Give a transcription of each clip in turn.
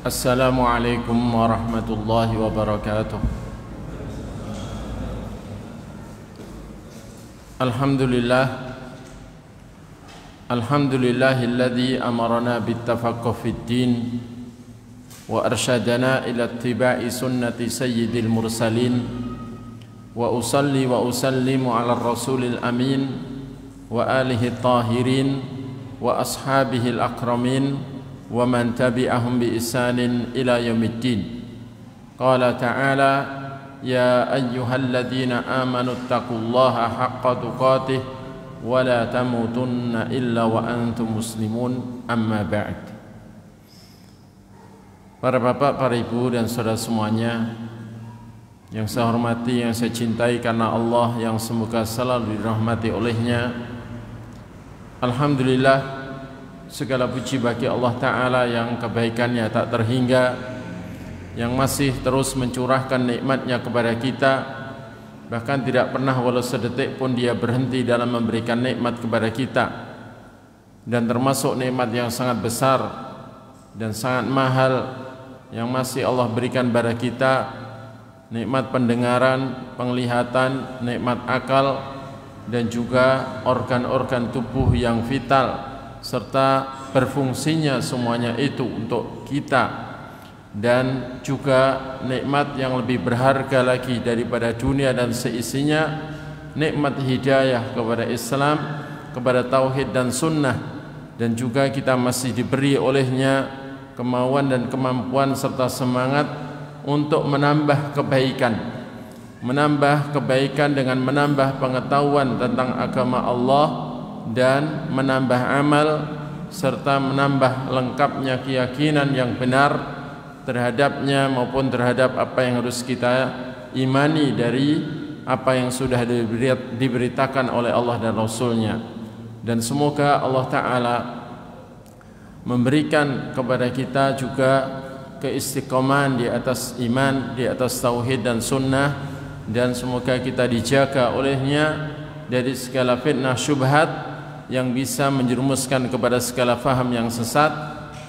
Assalamualaikum warahmatullahi wabarakatuh. Alhamdulillahilladzi amarna bittafaqquh fid din wa arsyadana ila ittiba'i sunnati sayyidil mursalin wa usalli wa usallimu ala rasulil amin wa alihi tahirin wa ashabihil akramin wa man tabi'ahum bi ihsanin ila yaumiddin. Qala ta'ala ya ayyuhalladzina amanu taqullaha haqqa tuqatih wa la tamutunna illa wa antum muslimun, amma ba'd. Para bapak, para ibu dan saudara semuanya yang saya hormati, yang saya cintai karena Allah, yang semoga selalu dirahmati olehnya. Alhamdulillah, segala puji bagi Allah Ta'ala yang kebaikannya tak terhingga, yang masih terus mencurahkan nikmatnya kepada kita, bahkan tidak pernah walau sedetik pun Dia berhenti dalam memberikan nikmat kepada kita. Dan termasuk nikmat yang sangat besar dan sangat mahal yang masih Allah berikan kepada kita, nikmat pendengaran, penglihatan, nikmat akal, dan juga organ-organ tubuh yang vital serta berfungsinya semuanya itu untuk kita, dan juga nikmat yang lebih berharga lagi daripada dunia dan seisinya, nikmat hidayah kepada Islam, kepada tauhid dan sunnah, dan juga kita masih diberi olehnya kemauan dan kemampuan serta semangat untuk menambah kebaikan dengan menambah pengetahuan tentang agama Allah dan menambah amal serta menambah lengkapnya keyakinan yang benar terhadapnya maupun terhadap apa yang harus kita imani dari apa yang sudah diberitakan oleh Allah dan Rasulnya. Dan semoga Allah Ta'ala memberikan kepada kita juga keistiqomahan di atas iman, di atas tauhid dan sunnah, dan semoga kita dijaga olehnya dari segala fitnah syubhat yang bisa menjerumuskan kepada segala faham yang sesat,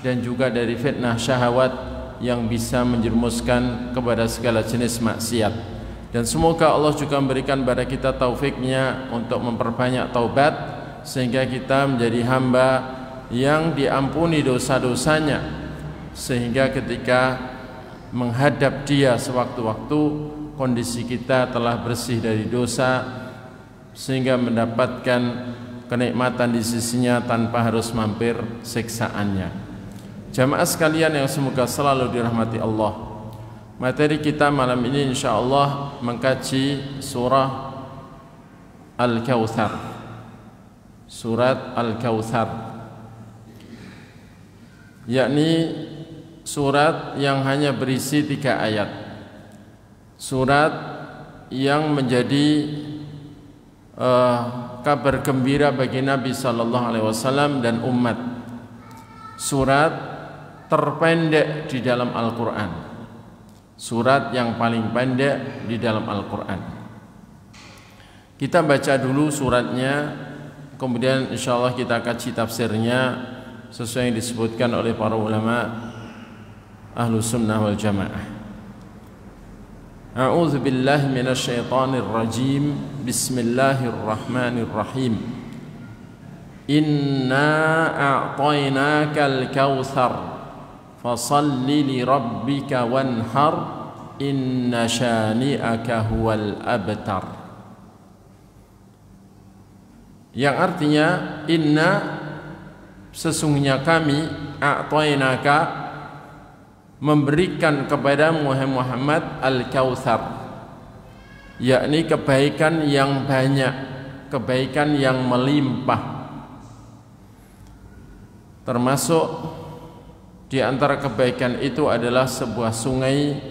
dan juga dari fitnah syahwat yang bisa menjerumuskan kepada segala jenis maksiat. Dan semoga Allah juga memberikan kepada kita taufiknya untuk memperbanyak taubat, sehingga kita menjadi hamba yang diampuni dosa-dosanya, sehingga ketika menghadap Dia sewaktu-waktu kondisi kita telah bersih dari dosa, sehingga mendapatkan kenikmatan di sisinya tanpa harus mampir siksaannya. Jamaah sekalian yang semoga selalu dirahmati Allah, materi kita malam ini insyaallah mengkaji surah Al-Kautsar. Surat Al-Kautsar, yakni surat yang hanya berisi 3 ayat. Surat yang menjadi kabar gembira bagi Nabi sallallahu alaihi wasallam dan umat. Surat terpendek di dalam Al-Qur'an. Surat yang paling pendek di dalam Al-Qur'an. Kita baca dulu suratnya, kemudian insyaallah kita kaji tafsirnya sesuai yang disebutkan oleh para ulama Ahlus Sunnah wal Jamaah. A'udzu billahi minasy syaithanir rajim. Bismillahirrahmanirrahim. Inna a'tainakal kautsar fashalli li rabbika wanhar inna syani'aka huwal abtar. Yang artinya, inna sesungguhnya kami, a'tainaka memberikan kepadamu wahai Muhammad al-Kautsar, yakni kebaikan yang banyak, kebaikan yang melimpah. Termasuk di antara kebaikan itu adalah sebuah sungai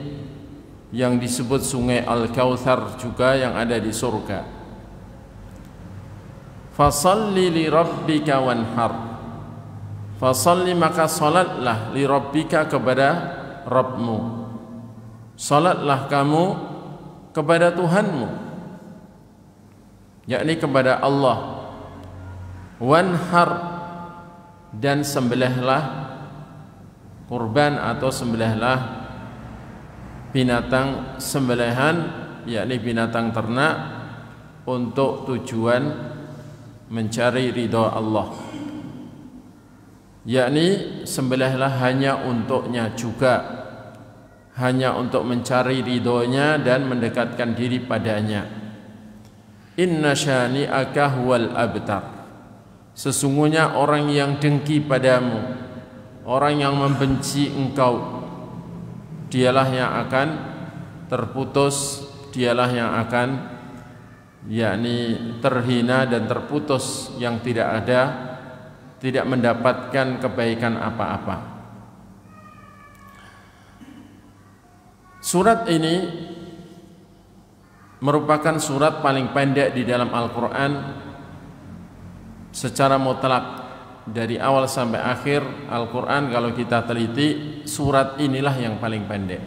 yang disebut sungai Al-Kautsar juga yang ada di surga. Fasalli li rabbika wanhar. Fasalli, maka salatlah, li rabbika, kepada Rabbmu. Salatlah kamu kepada Tuhanmu, yakni kepada Allah. Wanhar, dan sembelihlah kurban atau sembelihlah binatang sembelihan, yakni binatang ternak, untuk tujuan mencari ridha Allah, yakni sembelihlah hanya untuknya juga, hanya untuk mencari ridhonya dan mendekatkan diri padanya. Inna syani'aka huwal abtar, sesungguhnya orang yang dengki padamu, orang yang membenci engkau, dialah yang akan terputus, dialah yang akan yakni terhina dan terputus, yang tidak mendapatkan kebaikan apa-apa. Surat ini merupakan surat paling pendek di dalam Al-Quran secara mutlak. Dari awal sampai akhir Al-Quran, kalau kita teliti, surat inilah yang paling pendek.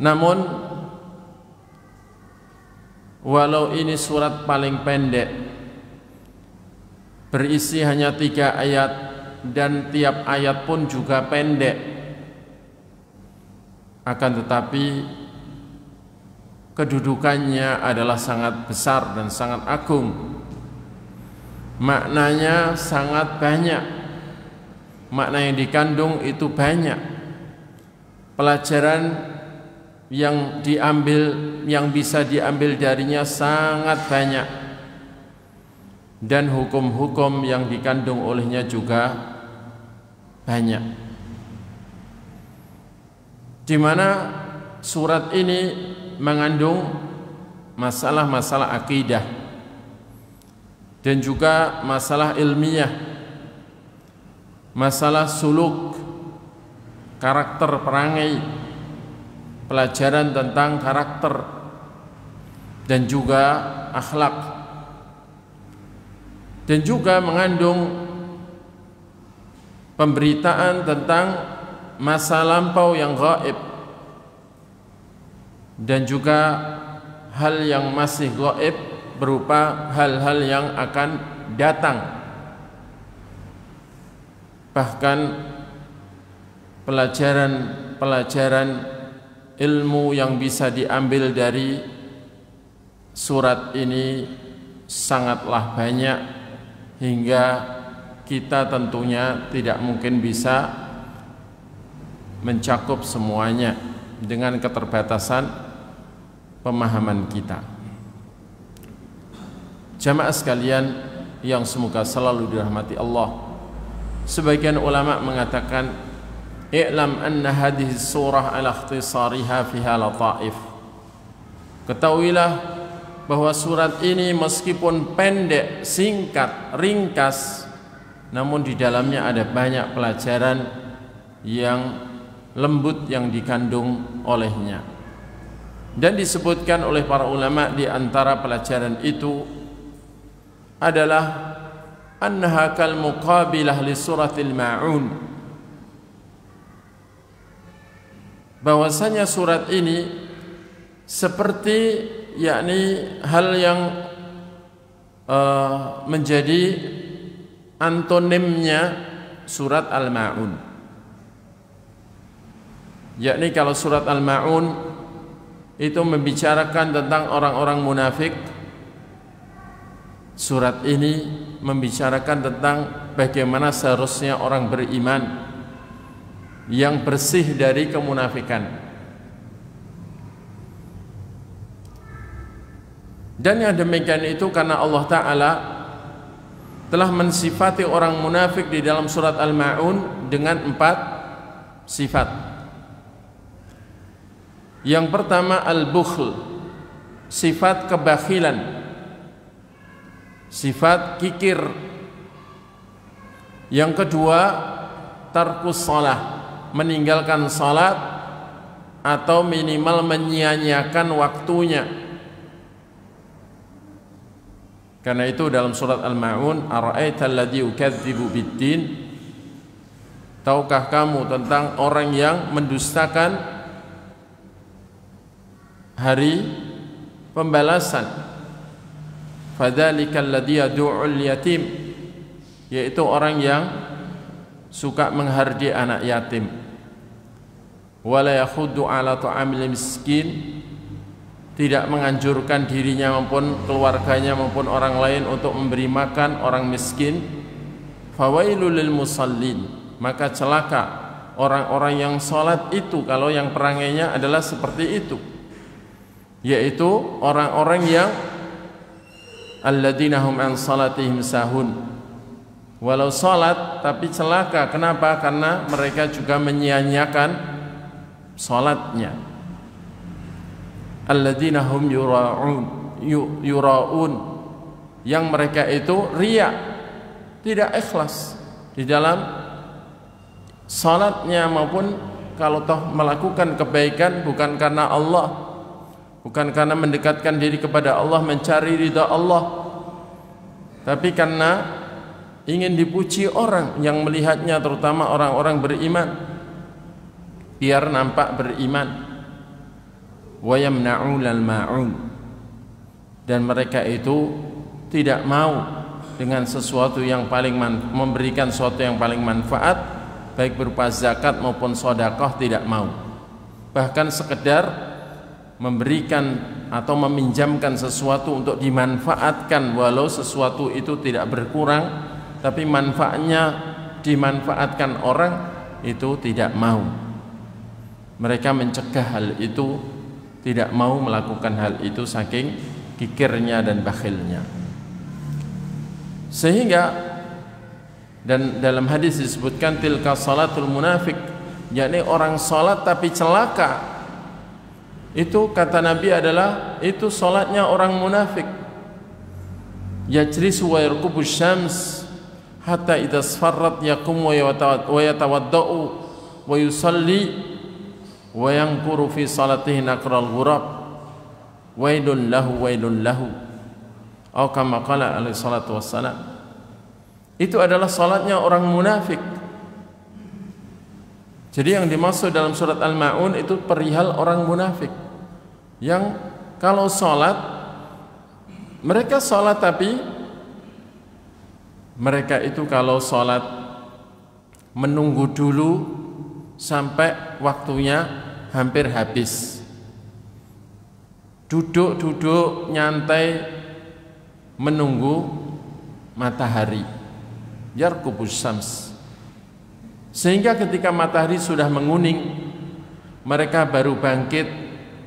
Namun walau ini surat paling pendek, berisi hanya 3 ayat, dan tiap ayat pun juga pendek, akan tetapi kedudukannya adalah sangat besar dan sangat agung. Maknanya sangat banyak, makna yang dikandung itu banyak, pelajaran yang diambil, yang bisa diambil darinya sangat banyak, dan hukum-hukum yang dikandung olehnya juga banyak. Di mana surat ini mengandung masalah-masalah akidah dan juga masalah ilmiah, masalah suluk, karakter perangai, pelajaran tentang karakter, dan juga akhlak, dan juga mengandung pemberitaan tentang masa lampau yang gaib, dan juga hal yang masih gaib berupa hal-hal yang akan datang. Bahkan pelajaran ilmu yang bisa diambil dari surat ini sangatlah banyak, hingga kita tentunya tidak mungkin bisa mencakup semuanya dengan keterbatasan pemahaman kita. Jamaah sekalian yang semoga selalu dirahmati Allah, sebagian ulama mengatakan, i'lam anna hadhihi surah ala ikhtisariha fiha lataif. Ketahuilah bahwa surat ini meskipun pendek, singkat, ringkas, namun di dalamnya ada banyak pelajaran yang lembut yang dikandung olehnya. Dan disebutkan oleh para ulama, di antara pelajaran itu adalah annaha kal muqabilah li suratil Ma'un, bahwasanya surat ini seperti yakni hal yang menjadi antonimnya surat Al-Ma'un. Yakni kalau surat Al-Ma'un itu membicarakan tentang orang-orang munafik, surat ini membicarakan tentang bagaimana seharusnya orang beriman yang bersih dari kemunafikan. Dan yang demikian itu karena Allah Ta'ala telah mensifati orang munafik di dalam surat Al-Ma'un dengan 4 sifat. Yang pertama al-bukhl, sifat kebakhilan, sifat kikir. Yang kedua tarkus shalah, meninggalkan salat atau minimal menyia-nyiakan waktunya. Karena itu dalam surat Al-Ma'un, ara'aital ladzi yukadzibu biddin, tahukah kamu tentang orang yang mendustakan hari pembalasan? Fadzalikal ladzi yad'ul yatim, yaitu orang yang suka menghardi anak yatim, wala yakhuddu ala ta'amil miskin, tidak menganjurkan dirinya maupun keluarganya maupun orang lain untuk memberi makan orang miskin. Fawailul lil musallin, maka celaka orang-orang yang salat itu kalau yang perangainya adalah seperti itu, yaitu orang-orang yang alladzina hum an salatihim sahun, walau salat tapi celaka. Kenapa? Karena mereka juga menyia-nyiakan salatnya. Alladzina hum yura'un, yang mereka itu riya, tidak ikhlas di dalam salatnya, maupun kalau toh melakukan kebaikan bukan karena Allah, bukan karena mendekatkan diri kepada Allah, mencari ridha Allah, tapi karena ingin dipuji orang yang melihatnya, terutama orang-orang beriman, biar nampak beriman. Wa yamna'unal ma'un, dan mereka itu tidak mau dengan sesuatu yang paling memberikan sesuatu yang paling manfaat, baik berupa zakat maupun sedekah, tidak mau. Bahkan sekedar memberikan atau meminjamkan sesuatu untuk dimanfaatkan, walau sesuatu itu tidak berkurang tapi manfaatnya dimanfaatkan orang, itu tidak mau. Mereka mencegah hal itu, tidak mau melakukan hal itu saking kikirnya dan bakhilnya. Sehingga, dan dalam hadis disebutkan tilka salatul munafik, yakni orang salat tapi celaka. Itu kata Nabi adalah itu salatnya orang munafik. Yajlisu wa yarkubu syams hatta idza asfarrat yaqum wa yatawaddau wa yusalli wa yanquru fi salatihi naqral ghurab wailun lahu atau kama qala alaihi salatu wassalam. Itu adalah salatnya orang munafik. Jadi yang dimaksud dalam surat Al-Ma'un itu perihal orang munafik yang kalau salat, mereka salat tapi mereka itu kalau salat menunggu dulu sampai waktunya hampir habis, duduk nyantai menunggu matahari, yarkubus syams, sehingga ketika matahari sudah menguning mereka baru bangkit,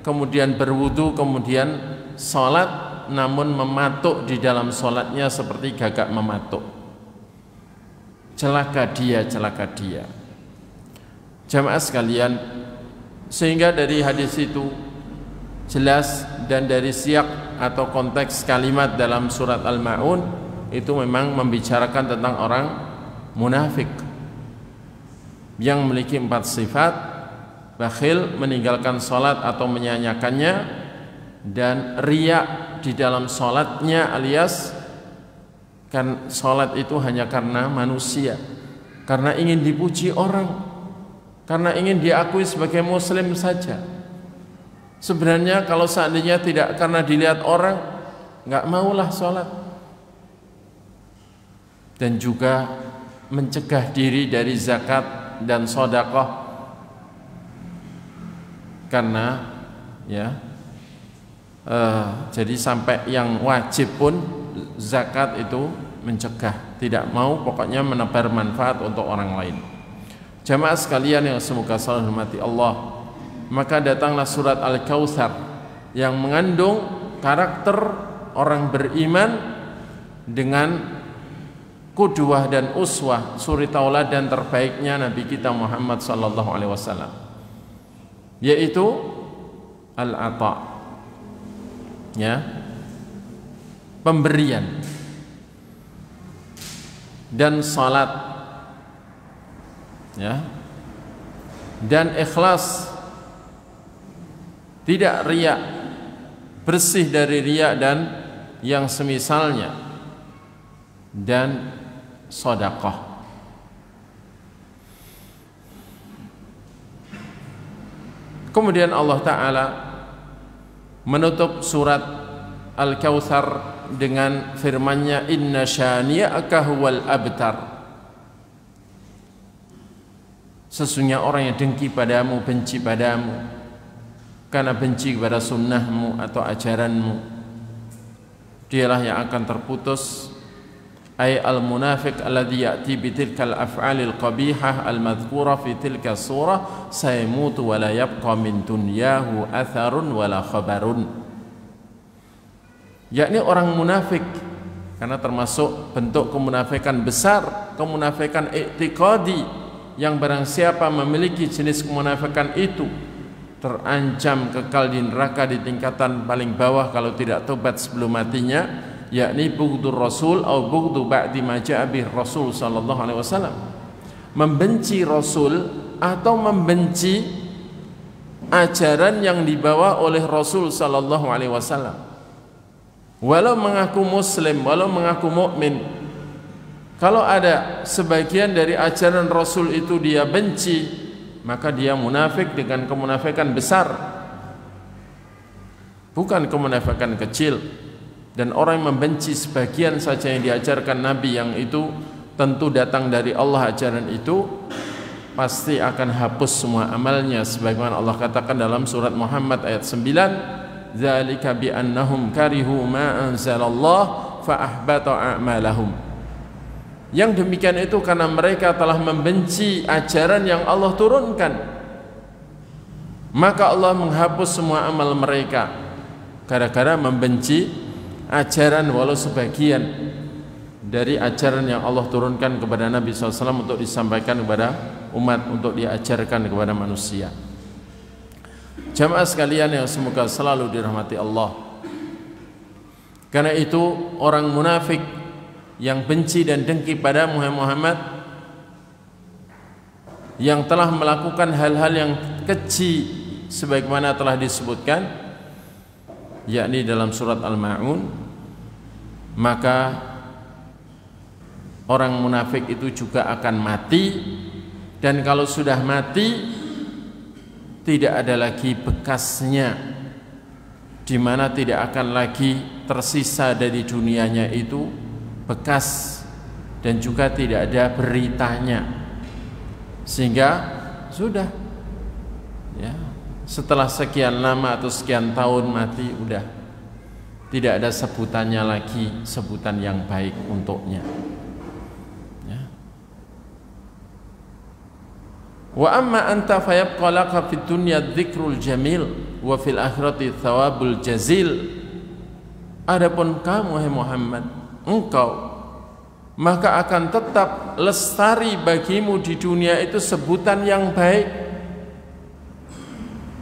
kemudian berwudu, kemudian salat, namun mematuk di dalam salatnya seperti gagak mematuk. Celaka dia, celaka dia. Jamaah sekalian, sehingga dari hadis itu jelas, dan dari siyak atau konteks kalimat dalam surat Al-Ma'un itu memang membicarakan tentang orang munafik yang memiliki 4 sifat: bakhil, meninggalkan salat atau menyanyiakannya, dan riya di dalam salatnya, alias kan salat itu hanya karena manusia, karena ingin dipuji orang, karena ingin diakui sebagai muslim saja. Sebenarnya kalau seandainya tidak karena dilihat orang, nggak maulah salat. Dan juga mencegah diri dari zakat dan sedekah, karena jadi sampai yang wajib pun zakat itu mencegah, tidak mau pokoknya menebar manfaat untuk orang lain. Jamaah sekalian yang semoga selalu hormati Allah, maka datanglah surat Al-Kautsar yang mengandung karakter orang beriman dengan qudwah dan uswah, suri tauladan terbaiknya Nabi kita Muhammad sallallahu alaihi wasallam, yaitu al-ata, pemberian, dan salat, dan ikhlas, tidak riya, bersih dari riya dan yang semisalnya, dan sedekah. Kemudian Allah Ta'ala menutup surat Al-Kautsar dengan firman-Nya, inna syani'aka huwal abtar. Sesungguhnya orang yang dengki padamu, benci padamu karena benci kepada sunnahmu atau ajaranmu, dialah yang akan terputus. Ay al-munafiq alladhi ya'ti bitilkal af'alil qabihah al-madhkura fi tilka surah sayamutu wa la yabqa min dunyahu atharun wa la khabarun. Yakni orang munafik, karena termasuk bentuk kemunafikan besar, kemunafikan i'tiqadi, yang barang siapa memiliki jenis kemunafikan itu terancam kekal di neraka di tingkatan paling bawah kalau tidak tobat sebelum matinya, yakni bughdur rasul atau bughdu ba'di ma ja'a bih rasul sallallahu alaihi wasallam, membenci rasul atau membenci ajaran yang dibawa oleh Rasul sallallahu alaihi wasallam. Walau mengaku muslim, walau mengaku mukmin, kalau ada sebagian dari ajaran Rasul itu dia benci, maka dia munafik dengan kemunafikan besar, bukan kemunafikan kecil. Dan orang yang membenci sebagian saja yang diajarkan Nabi, yang itu tentu datang dari Allah, ajaran itu pasti akan hapus semua amalnya, sebagaimana Allah katakan dalam surat Muhammad ayat 9, dzalika bi annahum karihu ma anzalallah fa ahbata a'malahum. Yang demikian itu karena mereka telah membenci ajaran yang Allah turunkan, maka Allah menghapus semua amal mereka gara-gara membenci ajaran walau sebagian dari ajaran yang Allah turunkan kepada Nabi SAW untuk disampaikan kepada umat, untuk diajarkan kepada manusia. Jamaah sekalian yang semoga selalu dirahmati Allah, karena itu orang munafik yang benci dan dengki pada Muhammad, yang telah melakukan hal-hal yang keji sebagaimana telah disebutkan, yakni dalam surat Al-Ma'un, maka orang munafik itu juga akan mati, dan kalau sudah mati tidak ada lagi bekasnya, di mana tidak akan lagi tersisa dari dunianya itu bekas, dan juga tidak ada beritanya, sehingga sudah ya, setelah sekian lama atau sekian tahun mati, udah tidak ada sebutannya lagi, sebutan yang baik untuknya ya. Wa amma anta fayabqa laka fid dunya dzikrul jamil wa fil akhirati thawabul jazil. Adapun kamu hai Muhammad, engkau maka akan tetap lestari bagimu di dunia itu sebutan yang baik.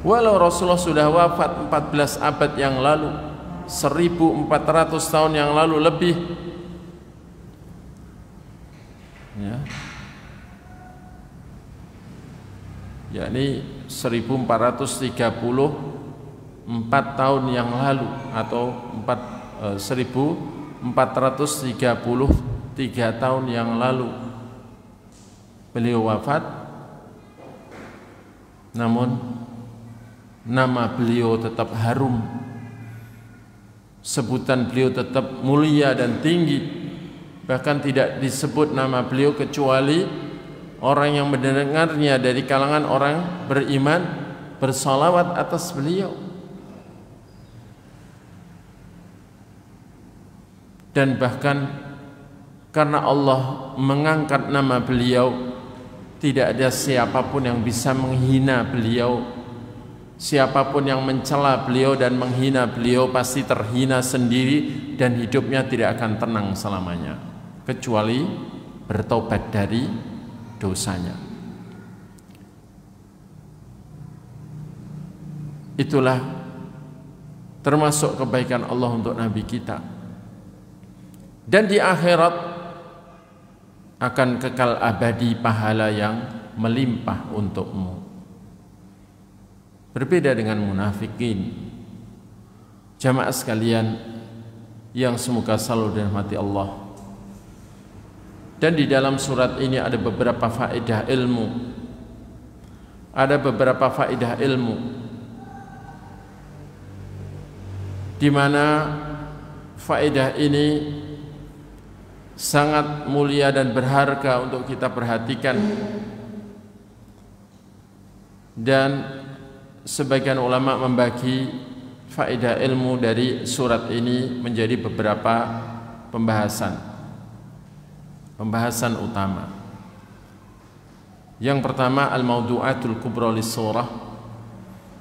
Walau Rasulullah sudah wafat 14 abad yang lalu, 1400 tahun yang lalu lebih ya, yakni 1434 tahun yang lalu atau 1433 tahun yang lalu beliau wafat, namun nama beliau tetap harum, sebutan beliau tetap mulia dan tinggi. Bahkan tidak disebut nama beliau kecuali orang yang mendengarnya dari kalangan orang beriman bersalawat atas beliau. Dan bahkan karena Allah mengangkat nama beliau, tidak ada siapapun yang bisa menghina beliau. Siapapun yang mencela beliau dan menghina beliau pasti terhina sendiri, dan hidupnya tidak akan tenang selamanya, kecuali bertobat dari dosanya. Itulah termasuk kebaikan Allah untuk Nabi kita. Dan di akhirat akan kekal abadi pahala yang melimpah untukmu. Berbeda dengan munafikin. Jamaah sekalian yang semoga selalu dirahmati Allah. Dan di dalam surat ini ada beberapa faedah ilmu. Ada beberapa faedah ilmu di mana faedah ini sangat mulia dan berharga untuk kita perhatikan. Dan sebagian ulama membagi faedah ilmu dari surat ini menjadi beberapa pembahasan utama. Yang pertama, al-mawdu'atul kubra lis-surah,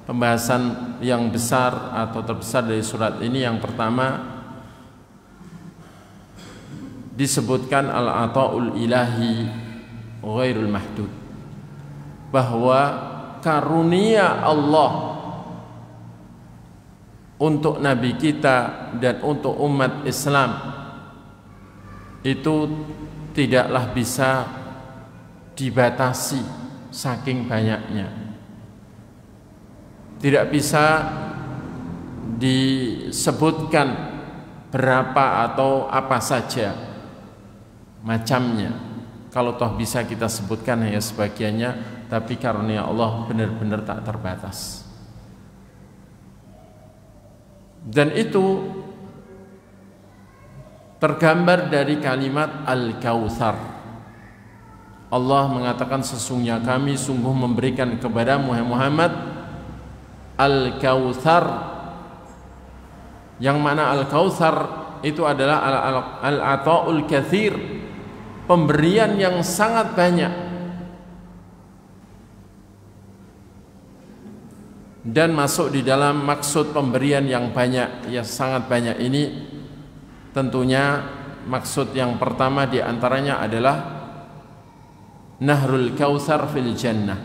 pembahasan yang besar atau terbesar dari surat ini. Yang pertama, disebutkan al-ata'ul ilahi ghairul mahdud, bahwa karunia Allah untuk Nabi kita dan untuk umat Islam itu tidaklah bisa dibatasi saking banyaknya, tidak bisa disebutkan berapa atau apa saja macamnya. Kalau toh bisa kita sebutkan hanya sebagiannya, tapi karunia Allah benar-benar tak terbatas. Dan itu tergambar dari kalimat Al-Kautsar. Allah mengatakan, sesungguhnya kami sungguh memberikan kepada Muhammad Al-Kautsar. Yang mana Al-Kautsar itu adalah al-ata'ul katsir, pemberian yang sangat banyak. Dan masuk di dalam maksud pemberian yang banyak, yang sangat banyak ini, tentunya maksud yang pertama diantaranya adalah Nahrul Kautsar fil Jannah,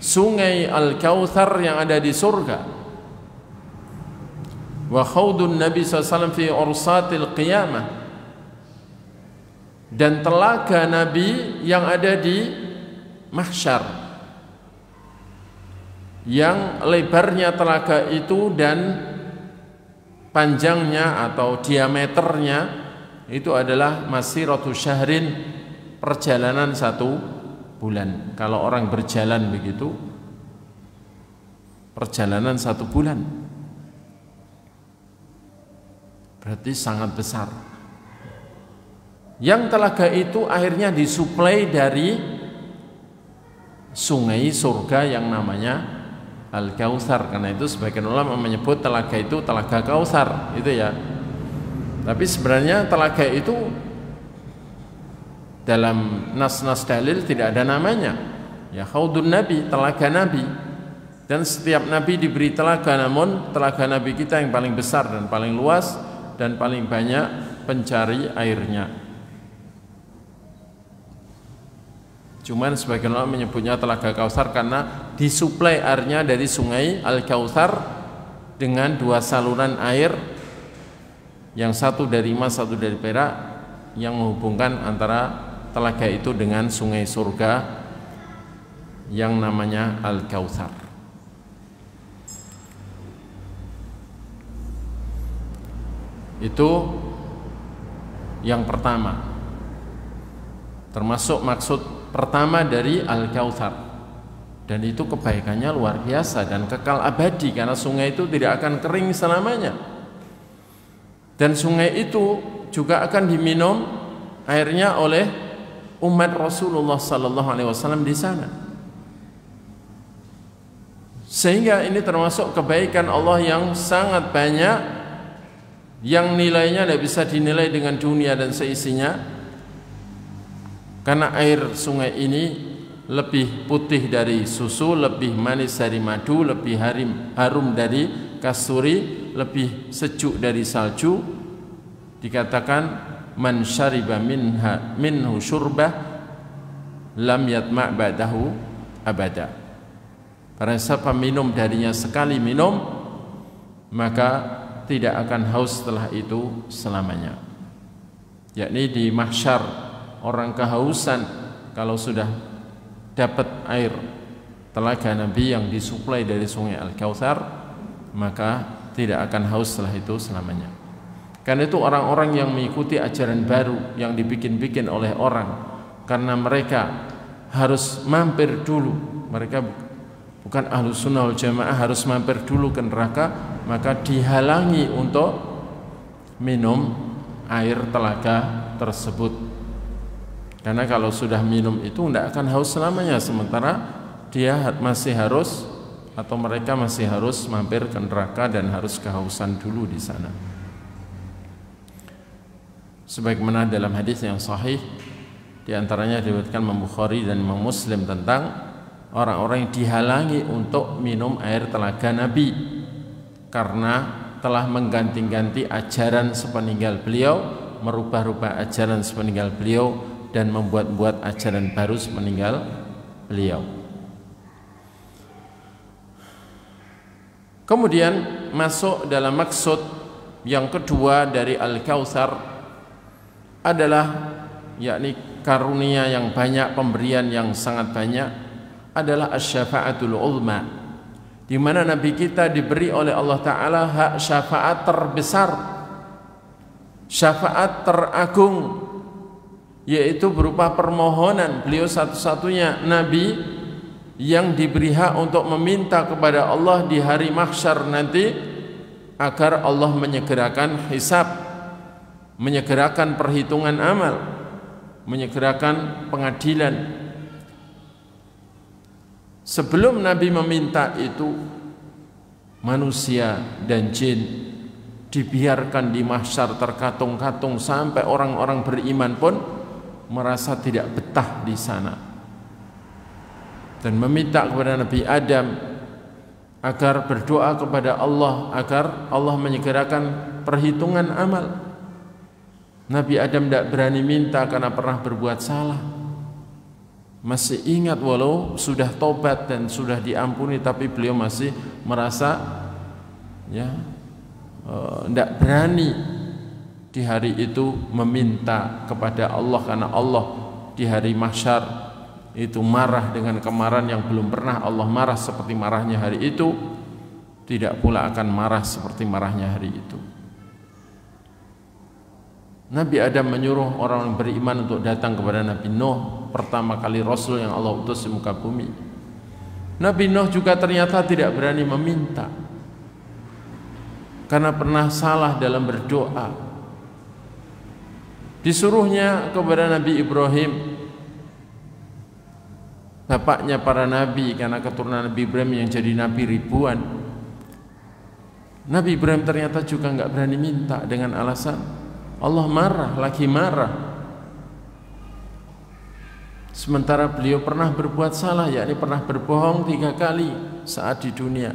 sungai Al-Kautsar yang ada di surga. Wa khaudun Nabi SAW fi ursatil qiyamah, dan telaga Nabi yang ada di mahsyar, yang lebarnya telaga itu dan panjangnya atau diameternya itu adalah masiratu syahrin, perjalanan 1 bulan. Kalau orang berjalan begitu, perjalanan 1 bulan, berarti sangat besar. Yang telaga itu akhirnya disuplai dari sungai surga yang namanya Al-Kautsar. Karena itu sebagian ulama menyebut telaga itu telaga Kautsar, itu ya. Tapi sebenarnya telaga itu dalam nas-nas dalil tidak ada namanya. Ya, khaudun Nabi, telaga Nabi. Dan setiap Nabi diberi telaga, namun telaga Nabi kita yang paling besar dan paling luas dan paling banyak pencari airnya. Cuman sebagian orang menyebutnya telaga Kautsar karena disuplai airnya dari sungai Al-Kautsar dengan 2 saluran air, yang satu dari emas, satu dari perak, yang menghubungkan antara telaga itu dengan sungai surga yang namanya Al-Kautsar. Itu yang pertama, termasuk maksud pertama dari Al-Kautsar. Dan itu kebaikannya luar biasa dan kekal abadi, karena sungai itu tidak akan kering selamanya. Dan sungai itu juga akan diminum airnya oleh umat Rasulullah sallallahu alaihi wasallam di sana. Sehingga ini termasuk kebaikan Allah yang sangat banyak, yang nilainya tidak bisa dinilai dengan dunia dan seisinya. Karena air sungai ini lebih putih dari susu, lebih manis dari madu, lebih harum dari kasturi, lebih sejuk dari salju. Dikatakan man syariba minhu syurbah lam yatma' ba'dahu abada. Barang siapa minum darinya sekali minum, maka tidak akan haus setelah itu selamanya. Yakni di mahsyar, orang kehausan kalau sudah dapat air telaga Nabi yang disuplai dari sungai Al-Kautsar, maka tidak akan haus setelah itu selamanya. Karena itu orang-orang yang mengikuti ajaran baru yang dibikin-bikin oleh orang, karena mereka harus mampir dulu, mereka bukan Ahlus Sunnah wal Jamaah, harus mampir dulu ke neraka, maka dihalangi untuk minum air telaga tersebut. Karena kalau sudah minum itu tidak akan haus selamanya. Sementara dia masih harus atau mereka masih harus mampir ke neraka dan harus kehausan dulu di sana. Sebagaimana dalam hadis yang sahih, di antaranya diriwayatkan Imam Bukhari dan Imam Muslim tentang orang-orang yang dihalangi untuk minum air telaga Nabi karena telah mengganti-ganti ajaran sepeninggal beliau, merubah-rubah ajaran sepeninggal beliau, dan membuat-buat ajaran baru sepeninggal beliau. Kemudian masuk dalam maksud yang kedua dari Al-Kautsar adalah yakni karunia yang banyak, pemberian yang sangat banyak, adalah asy-syafa'atul uzma, di mana Nabi kita diberi oleh Allah Ta'ala hak syafaat terbesar, syafaat teragung, yaitu berupa permohonan. Beliau satu-satunya Nabi yang diberi hak untuk meminta kepada Allah di hari mahsyar nanti agar Allah menyegerakan hisab, menyegerakan perhitungan amal, menyegerakan pengadilan. Sebelum Nabi meminta itu, manusia dan jin dibiarkan di mahsyar terkatung-katung sampai orang-orang beriman pun merasa tidak betah di sana, dan meminta kepada Nabi Adam agar berdoa kepada Allah agar Allah menyegerakan perhitungan amal. Nabi Adam tidak berani minta karena pernah berbuat salah. Masih ingat walau sudah tobat dan sudah diampuni, tapi beliau masih merasa tidak berani di hari itu meminta kepada Allah, karena Allah di hari mahsyar itu marah dengan kemarahan yang belum pernah Allah marah seperti marahnya hari itu, tidak pula akan marah seperti marahnya hari itu. Nabi Adam menyuruh orang yang beriman untuk datang kepada Nabi Nuh, pertama kali Rasul yang Allah utus di muka bumi. Nabi Nuh juga ternyata tidak berani meminta karena pernah salah dalam berdoa. Disuruhnya kepada Nabi Ibrahim, bapaknya para nabi, karena keturunan Nabi Ibrahim yang jadi nabi ribuan. Nabi Ibrahim ternyata juga nggak berani minta dengan alasan Allah marah, lagi marah. Sementara beliau pernah berbuat salah, yakni pernah berbohong 3 kali saat di dunia.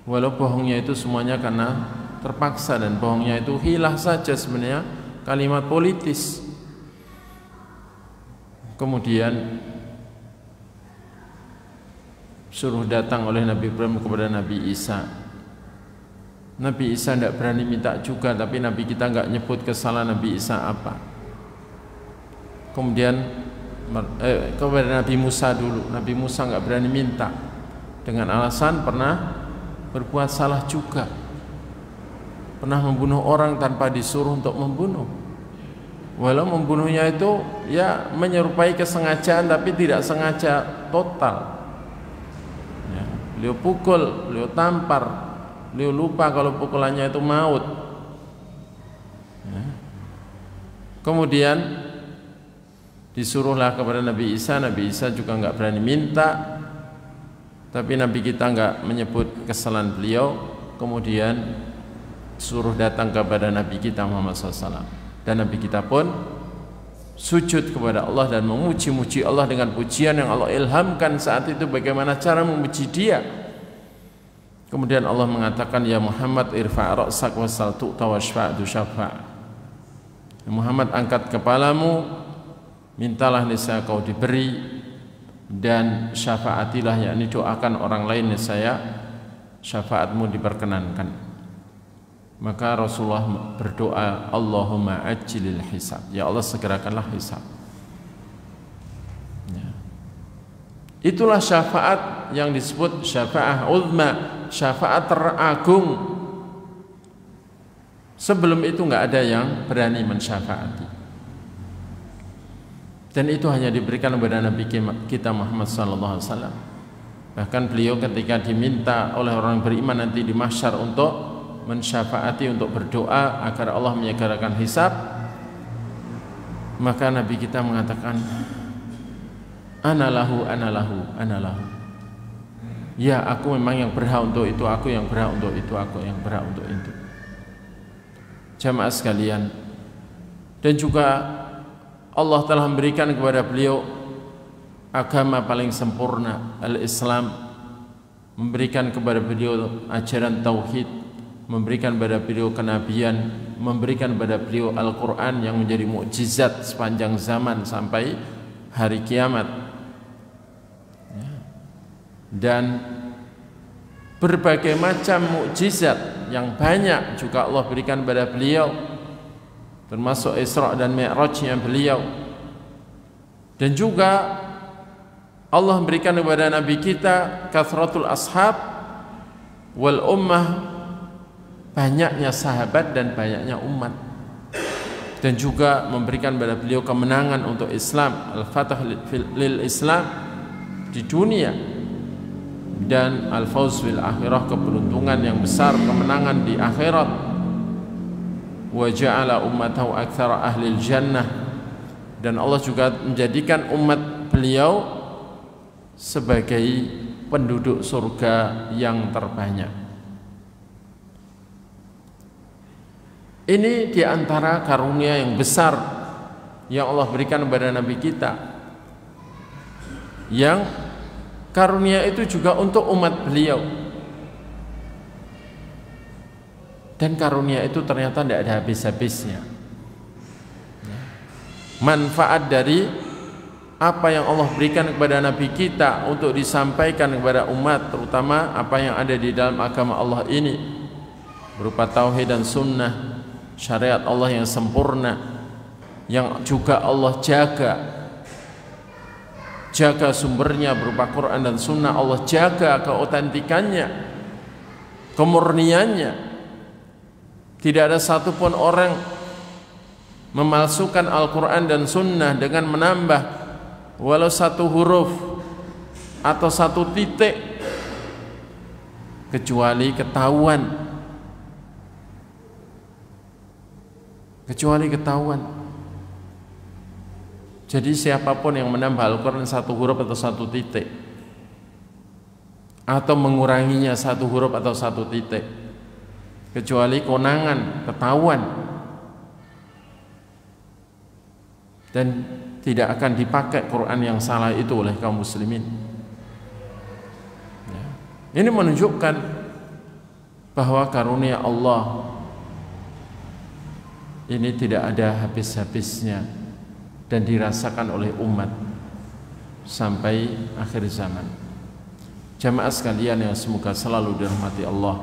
Walau bohongnya itu semuanya karena terpaksa, dan bohongnya itu hilah saja sebenarnya, kalimat politis. Kemudian suruh datang oleh Nabi Ibrahim kepada Nabi Isa. Nabi Isa tidak berani minta juga, tapi Nabi kita nggak nyebut kesalahan Nabi Isa apa. Kemudian kepada Nabi Musa dulu, Nabi Musa nggak berani minta dengan alasan pernah berbuat salah juga, pernah membunuh orang tanpa disuruh untuk membunuh. Walau membunuhnya itu ya menyerupai kesengajaan, tapi tidak sengaja total. Ya, beliau pukul, beliau tampar, beliau lupa kalau pukulannya itu maut. Ya. Kemudian disuruhlah kepada Nabi Isa. Nabi Isa juga nggak berani minta, tapi Nabi kita nggak menyebut kesalahan beliau. Kemudian suruh datang kepada Nabi kita Muhammad SAW, dan Nabi kita pun sujud kepada Allah dan memuji-muji Allah dengan pujian yang Allah ilhamkan saat itu, bagaimana cara memuji Dia. Kemudian Allah mengatakan, ya Muhammad irfa' ra'sak wasal tu'ta washfa' du syafa'. Ya Muhammad, angkat kepalamu, mintalah niscaya kau diberi, dan syafaatilah, yakni doakan orang lain niscaya syafaatmu diperkenankan. Maka Rasulullah berdoa, Allahumma ajilil hisab, ya Allah segerakanlah hisab. Ya. Itulah syafaat yang disebut syafa'ah uzma, syafaat teragung. Sebelum itu nggak ada yang berani mensyafaati, dan itu hanya diberikan kepada Nabi kita Muhammad SAW. Bahkan beliau ketika diminta oleh orang beriman nanti di mahsyar untuk mensyafaati, untuk berdoa agar Allah menyegerakan hisab, maka Nabi kita mengatakan, Ana lahu, ana lahu, ana lahu. Ya, aku memang yang berhak untuk itu, aku yang berhak untuk itu, aku yang berhak untuk itu. Jamaah sekalian, dan juga Allah telah memberikan kepada beliau agama paling sempurna, al-Islam, memberikan kepada beliau ajaran tauhid, memberikan kepada beliau kenabian, memberikan kepada beliau Al-Quran yang menjadi mukjizat sepanjang zaman sampai hari kiamat. Dan berbagai macam mukjizat yang banyak juga Allah berikan kepada beliau, termasuk Isra dan Mi'rajnya beliau. Dan juga Allah memberikan kepada Nabi kita kathratul ashab wal ummah, banyaknya sahabat dan banyaknya umat. Dan juga memberikan kepada beliau kemenangan untuk Islam, al-fatah lil Islam di dunia, dan al-fawz fil akhirah, keberuntungan yang besar, kemenangan di akhirat. Wa ja'ala ummatahu aktsara ahlil jannah, dan Allah juga menjadikan umat beliau sebagai penduduk surga yang terbanyak. Ini diantara karunia yang besar yang Allah berikan kepada Nabi kita, yang karunia itu juga untuk umat beliau. Dan karunia itu ternyata tidak ada habis-habisnya. Manfaat dari apa yang Allah berikan kepada Nabi kita untuk disampaikan kepada umat, terutama apa yang ada di dalam agama Allah ini, berupa tauhid dan sunnah, syariat Allah yang sempurna, yang juga Allah jaga sumbernya berupa Quran dan sunnah. Allah jaga keotentikannya, kemurniannya. Tidak ada satupun orang memalsukan Al-Quran dan sunnah dengan menambah walau satu huruf atau satu titik, kecuali ketahuan. Jadi siapapun yang menambah Al-Quran satu huruf atau satu titik, atau menguranginya satu huruf atau satu titik, kecuali konangan, ketahuan, dan tidak akan dipakai Quran yang salah itu oleh kaum muslimin. Ini menunjukkan bahwa karunia Allah ini tidak ada habis-habisnya dan dirasakan oleh umat sampai akhir zaman. Jamaah sekalian yang semoga selalu dirahmati Allah,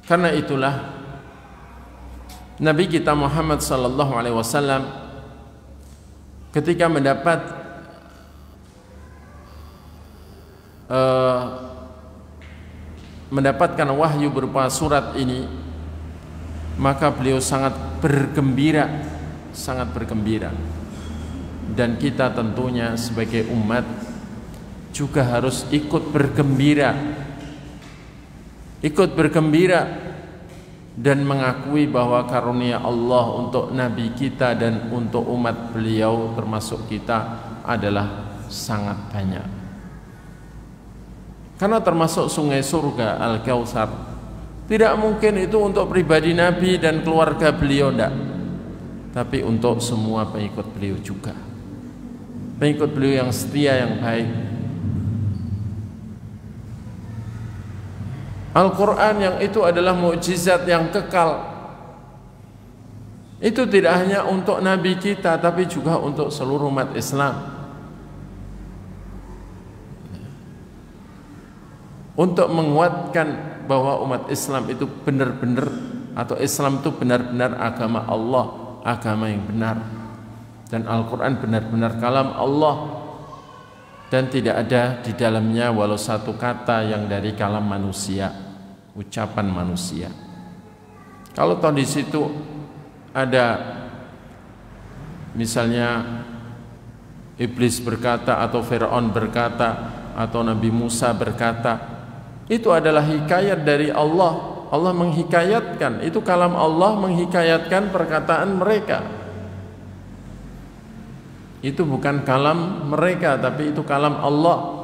karena itulah Nabi kita Muhammad sallallahu alaihi wasallam ketika mendapatkan wahyu berupa surat ini, maka beliau sangat bergembira. Dan kita tentunya sebagai umat juga harus ikut bergembira dan mengakui bahwa karunia Allah untuk Nabi kita dan untuk umat beliau termasuk kita adalah sangat banyak. Karena termasuk sungai surga Al-Kautsar, tidak mungkin itu untuk pribadi Nabi dan keluarga beliau, tidak, tapi untuk semua pengikut beliau juga, pengikut beliau yang setia, yang baik. Al-Quran yang itu adalah mukjizat yang kekal, itu tidak hanya untuk Nabi kita, tapi juga untuk seluruh umat Islam, untuk menguatkan bahwa umat Islam itu benar-benar, atau Islam itu benar-benar agama Allah, agama yang benar, dan Al-Quran benar-benar kalam Allah, dan tidak ada di dalamnya walau satu kata yang dari kalam manusia, ucapan manusia. Kalau toh di situ ada misalnya iblis berkata, atau Fir'aun berkata, atau Nabi Musa berkata, itu adalah hikayat dari Allah. Allah menghikayatkan, itu kalam Allah menghikayatkan perkataan mereka. Itu bukan kalam mereka, tapi itu kalam Allah.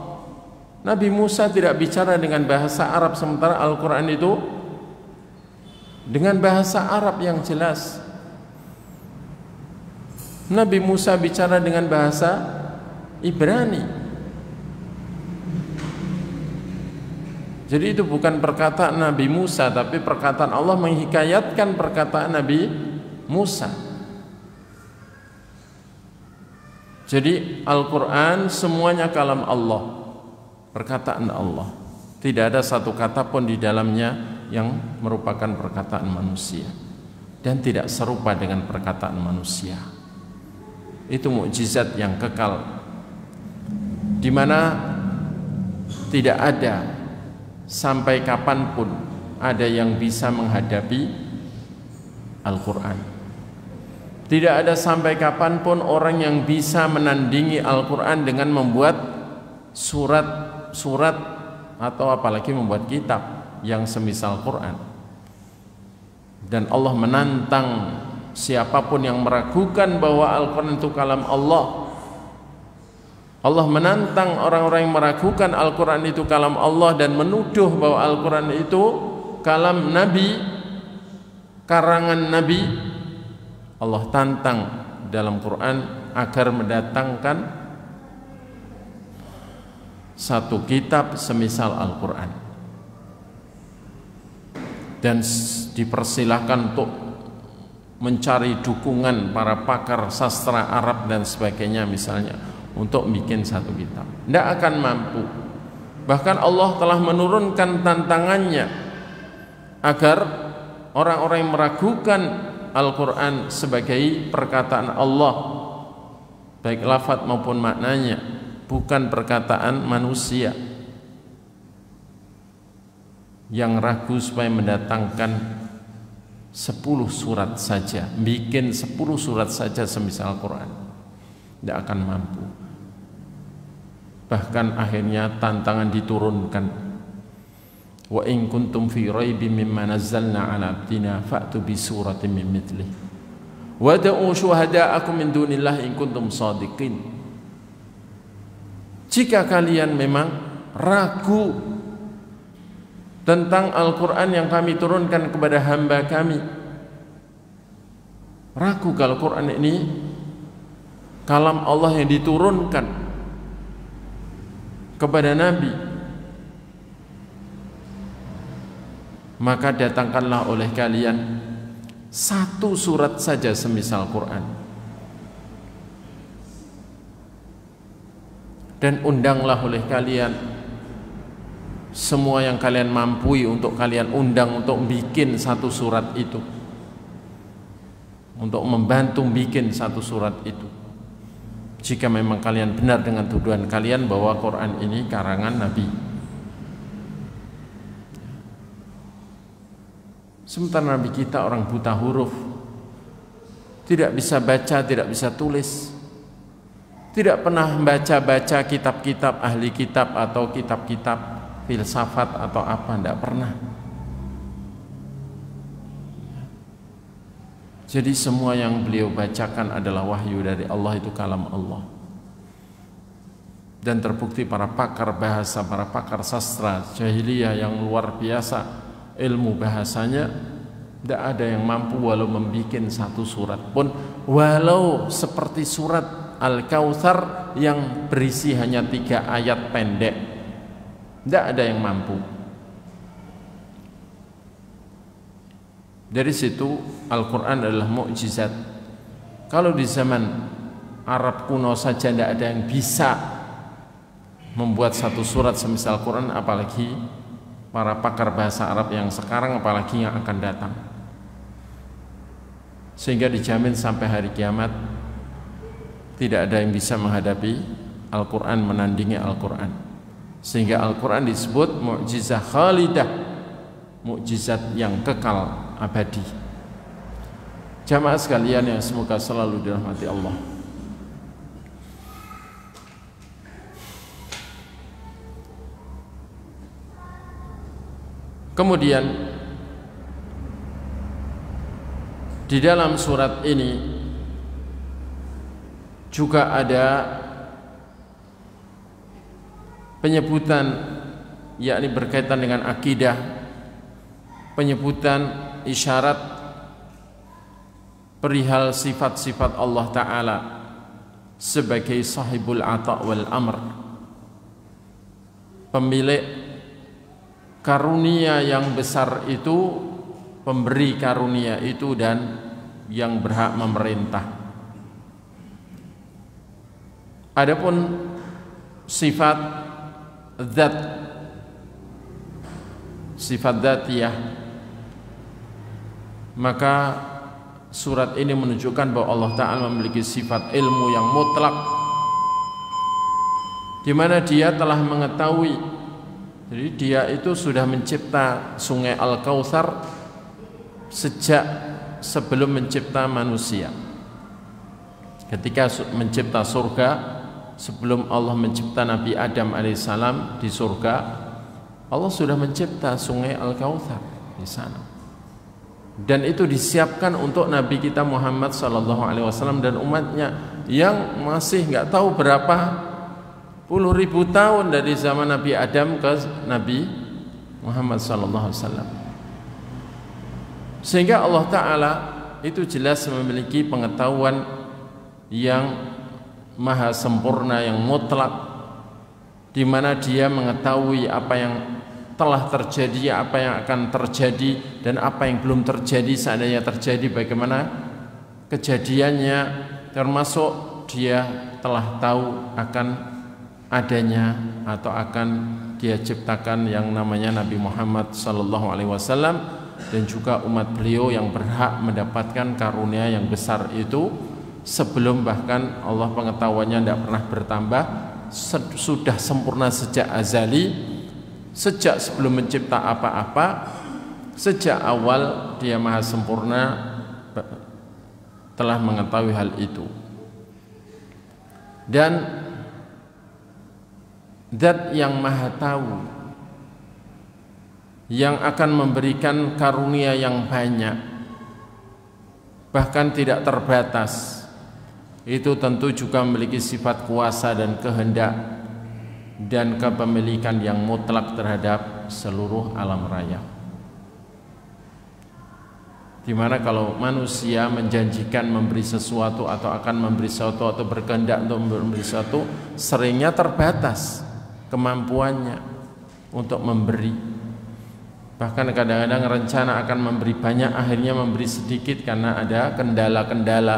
Nabi Musa tidak bicara dengan bahasa Arab, sementara Al-Quran itu dengan bahasa Arab yang jelas. Nabi Musa bicara dengan bahasa Ibrani. Jadi itu bukan perkataan Nabi Musa, tapi perkataan Allah menghikayatkan perkataan Nabi Musa. Jadi Al-Quran semuanya kalam Allah, perkataan Allah. Tidak ada satu kata pun di dalamnya yang merupakan perkataan manusia, dan tidak serupa dengan perkataan manusia. Itu mukjizat yang kekal, di mana tidak ada sampai kapanpun ada yang bisa menghadapi Al-Quran. Tidak ada sampai kapanpun orang yang bisa menandingi Al-Quran dengan membuat surat atau apalagi membuat kitab yang semisal Quran. Dan Allah menantang siapapun yang meragukan bahwa Al-Quran itu kalam Allah. Allah menantang orang-orang yang meragukan Al-Quran itu kalam Allah dan menuduh bahwa Al-Quran itu kalam Nabi, karangan Nabi. Allah tantang dalam Quran agar mendatangkan satu kitab semisal Al-Quran, dan dipersilahkan untuk mencari dukungan para pakar sastra Arab dan sebagainya misalnya untuk bikin satu kitab. Tidak akan mampu. Bahkan Allah telah menurunkan tantangannya agar orang-orang yang meragukan Al-Quran sebagai perkataan Allah, baik lafaz maupun maknanya, bukan perkataan manusia, yang ragu supaya mendatangkan 10 surat saja, bikin 10 surat saja semisal Al-Quran, tidak akan mampu. Bahkan akhirnya tantangan diturunkan. Wa in kuntum fi raibin mimma nazzalna ala abdina fa'tu bi suratin min mithlihi wad'u syuhada'akum min dunillahi in kuntum shadiqin. Jika kalian memang ragu tentang Al-Quran yang kami turunkan kepada hamba kami, ragu kalau Quran ini kalam Allah yang diturunkan kepada Nabi, maka datangkanlah oleh kalian 1 surat saja semisal Quran, dan undanglah oleh kalian semua yang kalian mampu untuk kalian undang untuk bikin 1 surat itu, untuk membantu bikin 1 surat itu, jika memang kalian benar dengan tuduhan kalian bahwa Quran ini karangan Nabi. Sementara Nabi kita orang buta huruf, tidak bisa baca, tidak bisa tulis, tidak pernah baca-baca kitab-kitab ahli kitab atau kitab-kitab filsafat atau apa, tidak pernah. Jadi semua yang beliau bacakan adalah wahyu dari Allah, itu kalam Allah. Dan terbukti para pakar bahasa, para pakar sastra jahiliyah yang luar biasa ilmu bahasanya, tidak ada yang mampu walau membuat 1 surat pun, walau seperti surat Al-Kautsar yang berisi hanya 3 ayat pendek, tidak ada yang mampu. Dari situ Al-Quran adalah mukjizat. Kalau di zaman Arab kuno saja tidak ada yang bisa membuat 1 surat semisal Quran, apalagi para pakar bahasa Arab yang sekarang, apalagi yang akan datang. Sehingga dijamin sampai hari kiamat tidak ada yang bisa menghadapi Al-Quran, menandingi Al-Quran. Sehingga Al-Quran disebut mukjizat khalidah, mukjizat yang kekal abadi. Jamaah sekalian yang semoga selalu dirahmati Allah, kemudian di dalam surat ini juga ada penyebutan yakni berkaitan dengan akidah, penyebutan isyarat perihal sifat-sifat Allah Ta'ala sebagai sahibul ata' wal amr, pemilik karunia yang besar itu, pemberi karunia itu, dan yang berhak memerintah. Adapun sifat zat, sifat dzatiyah, maka surat ini menunjukkan bahwa Allah Ta'ala memiliki sifat ilmu yang mutlak, di mana Dia telah mengetahui. Jadi Dia itu sudah mencipta sungai Al-Kautsar sejak sebelum mencipta manusia. Ketika mencipta surga, sebelum Allah mencipta Nabi Adam alaihissalam di surga, Allah sudah mencipta sungai Al-Kautsar di sana. Dan itu disiapkan untuk Nabi kita Muhammad SAW dan umatnya yang masih nggak tahu berapa puluh ribu tahun dari zaman Nabi Adam ke Nabi Muhammad SAW. Sehingga Allah Ta'ala itu jelas memiliki pengetahuan yang maha sempurna, yang mutlak, di mana Dia mengetahui apa yang telah terjadi, apa yang akan terjadi, dan apa yang belum terjadi. Seandainya terjadi, bagaimana kejadiannya, termasuk Dia telah tahu akan adanya atau akan Dia ciptakan yang namanya Nabi Muhammad SAW, dan juga umat beliau yang berhak mendapatkan karunia yang besar itu sebelum bahkan Allah pengetahuannya tidak pernah bertambah, sudah sempurna sejak azali, sejak sebelum mencipta apa-apa, sejak awal Dia maha sempurna telah mengetahui hal itu. Dan Zat yang maha tahu, yang akan memberikan karunia yang banyak, bahkan tidak terbatas, itu tentu juga memiliki sifat kuasa dan kehendak dan kepemilikan yang mutlak terhadap seluruh alam raya. Dimana kalau manusia menjanjikan memberi sesuatu atau akan memberi sesuatu atau berkehendak untuk memberi sesuatu, seringnya terbatas kemampuannya untuk memberi. Bahkan kadang-kadang rencana akan memberi banyak, akhirnya memberi sedikit karena ada kendala-kendala.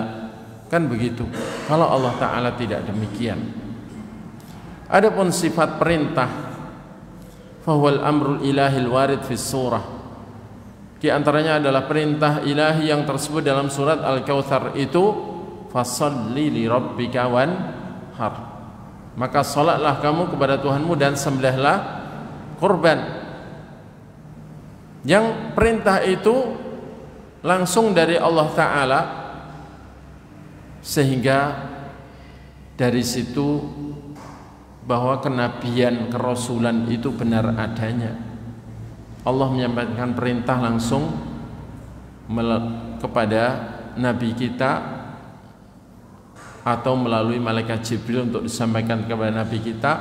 Kan begitu. Kalau Allah Ta'ala tidak demikian. Adapun sifat perintah, fahuwal amrul ilahil warid fis surah, di antaranya adalah perintah ilahi yang tersebut dalam surat Al-Kautsar itu, fasholli li rabbika wanhar, maka salatlah kamu kepada Tuhanmu dan sembelihlah kurban. Yang perintah itu langsung dari Allah Ta'ala, sehingga dari situ bahwa kenabian, kerasulan itu benar adanya. Allah menyampaikan perintah langsung kepada Nabi kita atau melalui malaikat Jibril untuk disampaikan kepada Nabi kita,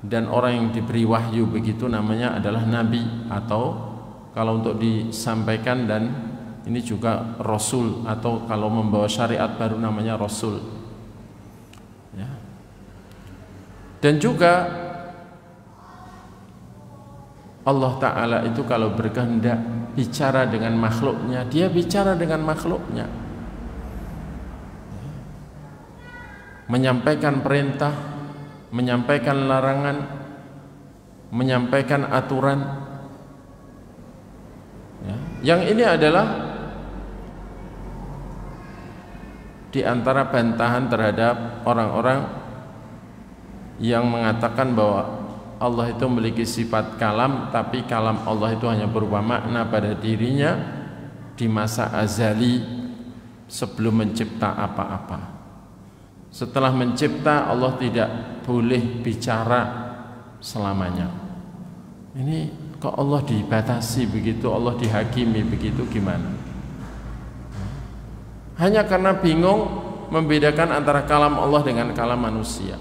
dan orang yang diberi wahyu begitu namanya adalah Nabi, atau kalau untuk disampaikan dan ini juga Rasul, atau kalau membawa syariat baru namanya Rasul ya. Dan juga Allah Ta'ala itu kalau berkehendak bicara dengan makhluknya, Dia bicara dengan makhluknya, menyampaikan perintah, menyampaikan larangan, menyampaikan aturan ya. Yang ini adalah di antara bantahan terhadap orang-orang yang mengatakan bahwa Allah itu memiliki sifat kalam, tapi kalam Allah itu hanya berupa makna pada dirinya di masa azali sebelum mencipta apa-apa. Setelah mencipta, Allah tidak boleh bicara selamanya. Ini kok Allah dibatasi begitu, Allah dihakimi begitu, gimana? Hanya karena bingung membedakan antara kalam Allah dengan kalam manusia.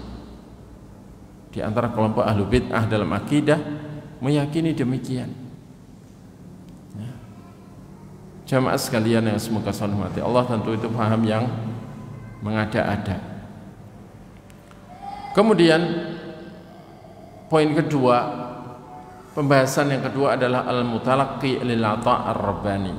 Di antara kelompok ahlu bid'ah dalam akidah meyakini demikian. Jamaah sekalian yang semoga saya hormati Allah, tentu itu paham yang mengada-ada. Kemudian poin kedua, pembahasan yang kedua adalah al-mutalaqqi lil ata' ar-rabbani,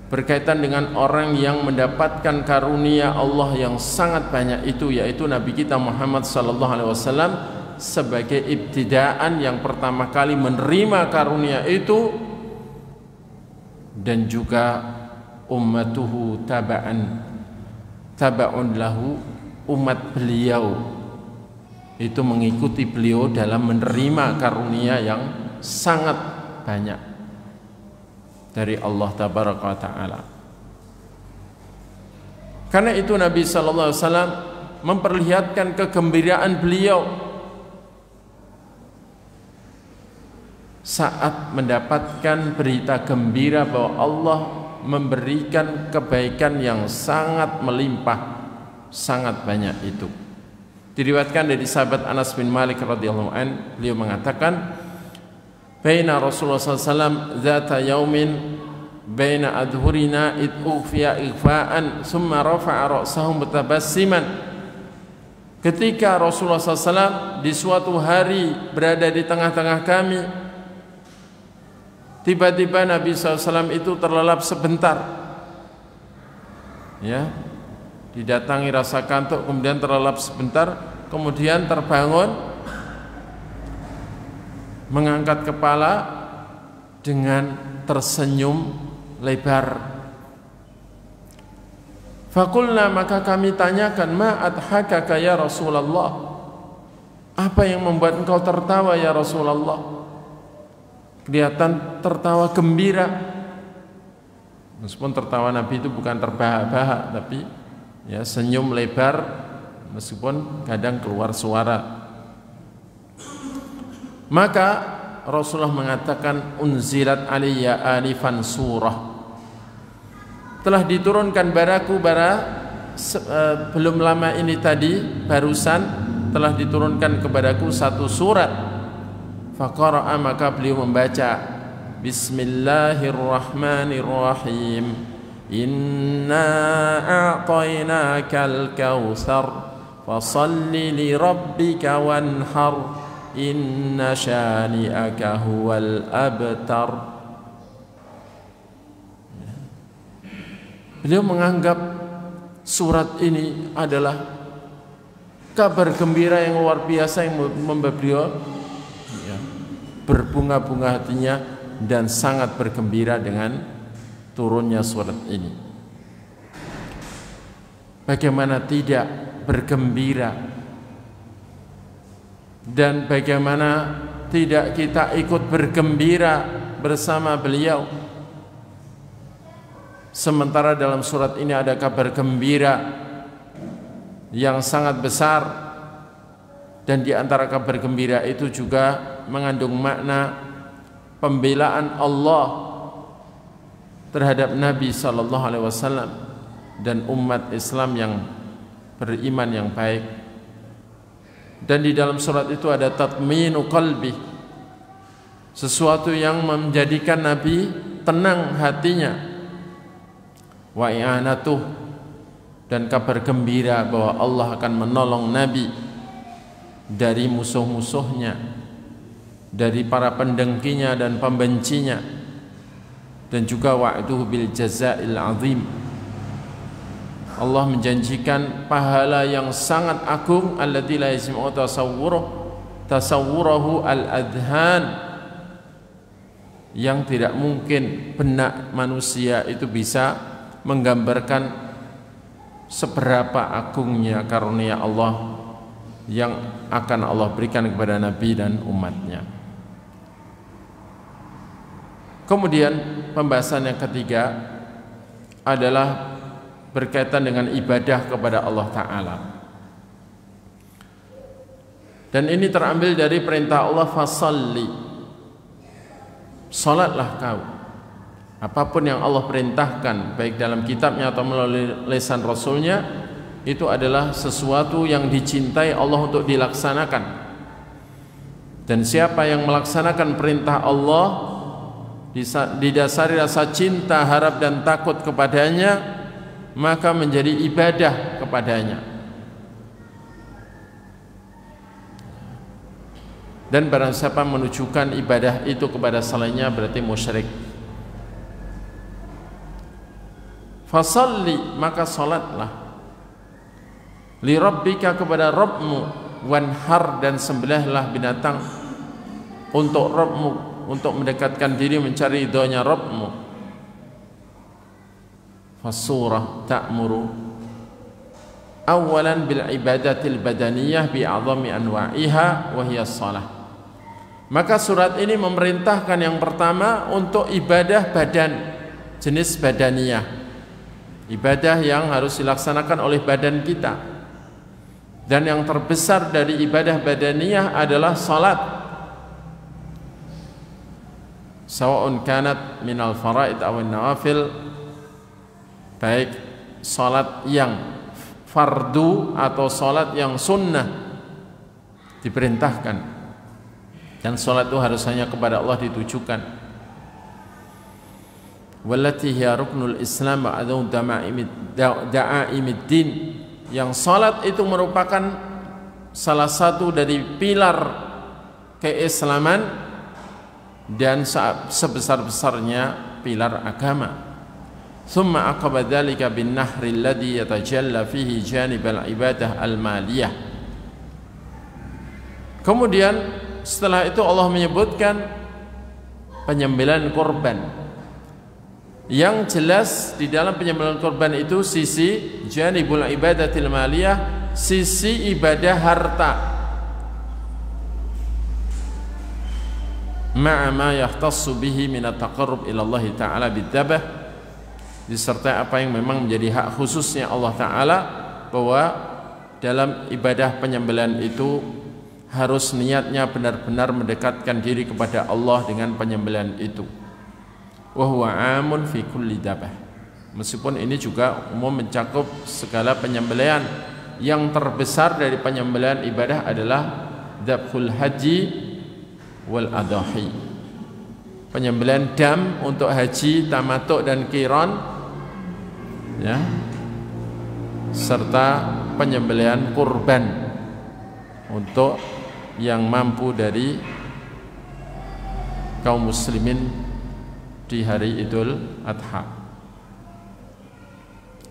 berkaitan dengan orang yang mendapatkan karunia Allah yang sangat banyak itu, yaitu Nabi kita Muhammad sallallahu alaihi wasallam sebagai ibtidaan yang pertama kali menerima karunia itu, dan juga ummatuhu taba'un lahu, umat beliau itu mengikuti beliau dalam menerima karunia yang sangat banyak dari Allah tabaraka wa taala. Karena itu Nabi sallallahu alaihi wasallam memperlihatkan kegembiraan beliau saat mendapatkan berita gembira bahwa Allah memberikan kebaikan yang sangat melimpah, sangat banyak itu. Diriwayatkan dari sahabat Anas bin Malik radhiyallahu an, beliau mengatakan, "Baina Rasulullah sallallahu alaihi wasallam zata yaumin baina adhurina id ughfiya ighfa'an thumma rafa'a ra'sahu mutabassiman." Ketika Rasulullah sallallahu alaihi wasallam di suatu hari berada di tengah-tengah kami, tiba-tiba Nabi SAW itu terlelap sebentar, ya, didatangi rasa kantuk, kemudian terlelap sebentar, kemudian terbangun, mengangkat kepala dengan tersenyum lebar. Fakulna, maka kami tanyakan, ma adhakaka ya Rasulullah, apa yang membuat engkau tertawa ya Rasulullah? Kelihatan tertawa gembira, meskipun tertawa Nabi itu bukan terbahak-bahak, tapi ya senyum lebar, meskipun kadang keluar suara. Maka Rasulullah mengatakan, unzilat aliyya anifan surah, telah diturunkan baraku belum lama ini tadi, barusan telah diturunkan kepadaku satu surat. Faqara'a, maka beliau membaca, Bismillahirrahmanirrahim, Inna a'tainakal kautsar fasalli li rabbika wanhar, inna syani'aka huwal abtar. Beliau menganggap surat ini adalah kabar gembira yang luar biasa yang membuat beliau berbunga-bunga hatinya dan sangat bergembira dengan turunnya surat ini. Bagaimana tidak bergembira, dan bagaimana tidak kita ikut bergembira bersama beliau, sementara dalam surat ini ada kabar gembira yang sangat besar, dan di antara kabar gembira itu juga mengandung makna pembelaan Allah terhadap Nabi sallallahu alaihi wasallam dan umat Islam yang beriman yang baik. Dan di dalam surat itu ada tatminu qalbi, sesuatu yang menjadikan Nabi tenang hatinya, wa i'anatuh, dan kabar gembira bahwa Allah akan menolong Nabi dari musuh-musuhnya, dari para pendengkinya dan pembencinya, dan juga wa'duhu bil jazail azim, Allah menjanjikan pahala yang sangat agung, alladzi la yasma'u tasawwuruhu al-adhan, yang tidak mungkin benak manusia itu bisa menggambarkan seberapa agungnya karunia Allah yang akan Allah berikan kepada Nabi dan umatnya. Kemudian pembahasan yang ketiga adalah berkaitan dengan ibadah kepada Allah Ta'ala. Dan ini terambil dari perintah Allah, fasalli, salatlah kau Apapun yang Allah perintahkan, baik dalam kitabnya atau melalui lisan Rasulnya, itu adalah sesuatu yang dicintai Allah untuk dilaksanakan. Dan siapa yang melaksanakan perintah Allah didasari rasa cinta, harap dan takut kepadanya, maka menjadi ibadah kepadanya. Dan barang siapa menunjukkan ibadah itu kepada selainnya, berarti musyrik. Fasalli, maka salatlah, li rabbika, kepada Rabbmu, wanhar, dan sembelihlah binatang untuk Rabbmu, untuk mendekatkan diri mencari ridhonya Rabbmu. Fasurah ta'muru awalan bil ibadatil badaniyah bi'azami anwa'iha wa hiya shalah. Maka surat ini memerintahkan yang pertama untuk ibadah badan, jenis badaniyah, ibadah yang harus dilaksanakan oleh badan kita. Dan yang terbesar dari ibadah badaniyah adalah salat. Sawa'un kanat minal faraid aw nawafil, baik salat yang fardu atau salat yang sunnah diperintahkan. Dan salat itu harus hanya kepada Allah ditujukan. Wallati hiya ruknul Islam ba'du da'aimiddin, yang salat itu merupakan salah satu dari pilar keislaman dan sebesar-besarnya pilar agama. Thumma aqaba dzalika bin nahri alladhi yatajalla fihi janib al-ibadah al-maliyah. Kemudian setelah itu Allah menyebutkan penyembelihan korban. Yang jelas di dalam penyembelihan korban itu sisi janibul ibadatil maliyah, sisi ibadah harta, ma'a ma yahtassu bihi min at-taqarrub ila Allah Ta'ala bid-dzabh, disertai apa yang memang menjadi hak khususnya Allah Ta'ala, bahwa dalam ibadah penyembelihan itu harus niatnya benar-benar mendekatkan diri kepada Allah dengan penyembelihan itu. Wa huwa amun fi kulli dzabh, meskipun ini juga umum mencakup segala penyembelihan. Yang terbesar dari penyembelihan ibadah adalah dzabhul haji wal adahi, penyembelihan dam untuk haji, tamattu dan qiran, ya, serta penyembelihan kurban untuk yang mampu dari kaum muslimin di hari Idul Adha.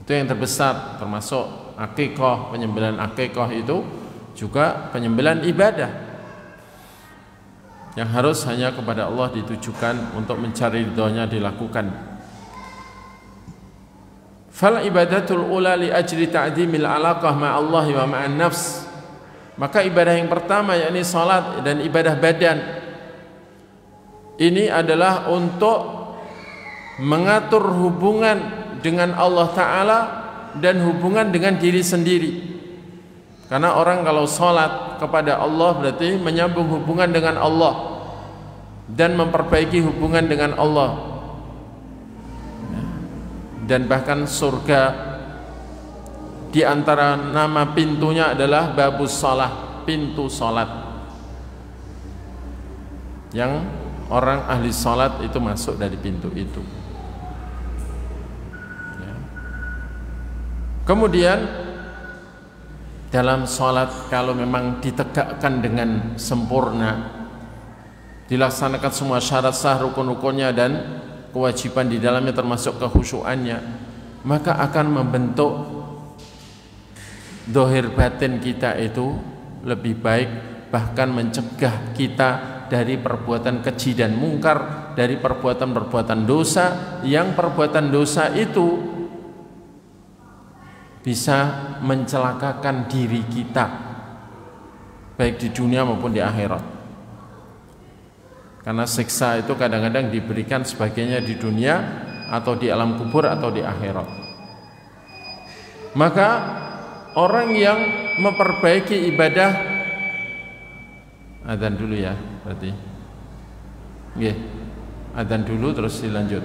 Itu yang terbesar, termasuk akikah. Penyembelihan akikah itu juga penyembelihan ibadah yang harus hanya kepada Allah ditujukan, untuk mencari ridhonya dilakukan. Fal ibadatul ula li ajli ta'dhimil alaqah ma'allah wa ma'an nafs, maka ibadah yang pertama yakni salat dan ibadah badan ini adalah untuk mengatur hubungan dengan Allah Ta'ala dan hubungan dengan diri sendiri. Karena orang kalau salat kepada Allah berarti menyambung hubungan dengan Allah dan memperbaiki hubungan dengan Allah. Dan bahkan surga di antara nama pintunya adalah babus shalah, pintu salat, yang orang ahli salat itu masuk dari pintu itu. Ya. Kemudian dalam salat kalau memang ditegakkan dengan sempurna, dilaksanakan semua syarat sah, rukun-rukunnya dan kewajiban di dalamnya termasuk kekhusyuannya, maka akan membentuk zahir batin kita itu lebih baik, bahkan mencegah kita dari perbuatan keji dan mungkar, dari perbuatan-perbuatan dosa, yang perbuatan dosa itu bisa mencelakakan diri kita baik di dunia maupun di akhirat. Karena siksa itu kadang-kadang diberikan sebagainya di dunia atau di alam kubur atau di akhirat. Maka orang yang memperbaiki ibadah, adzan dulu ya berarti. Nggih. Adzan dulu terus dilanjut.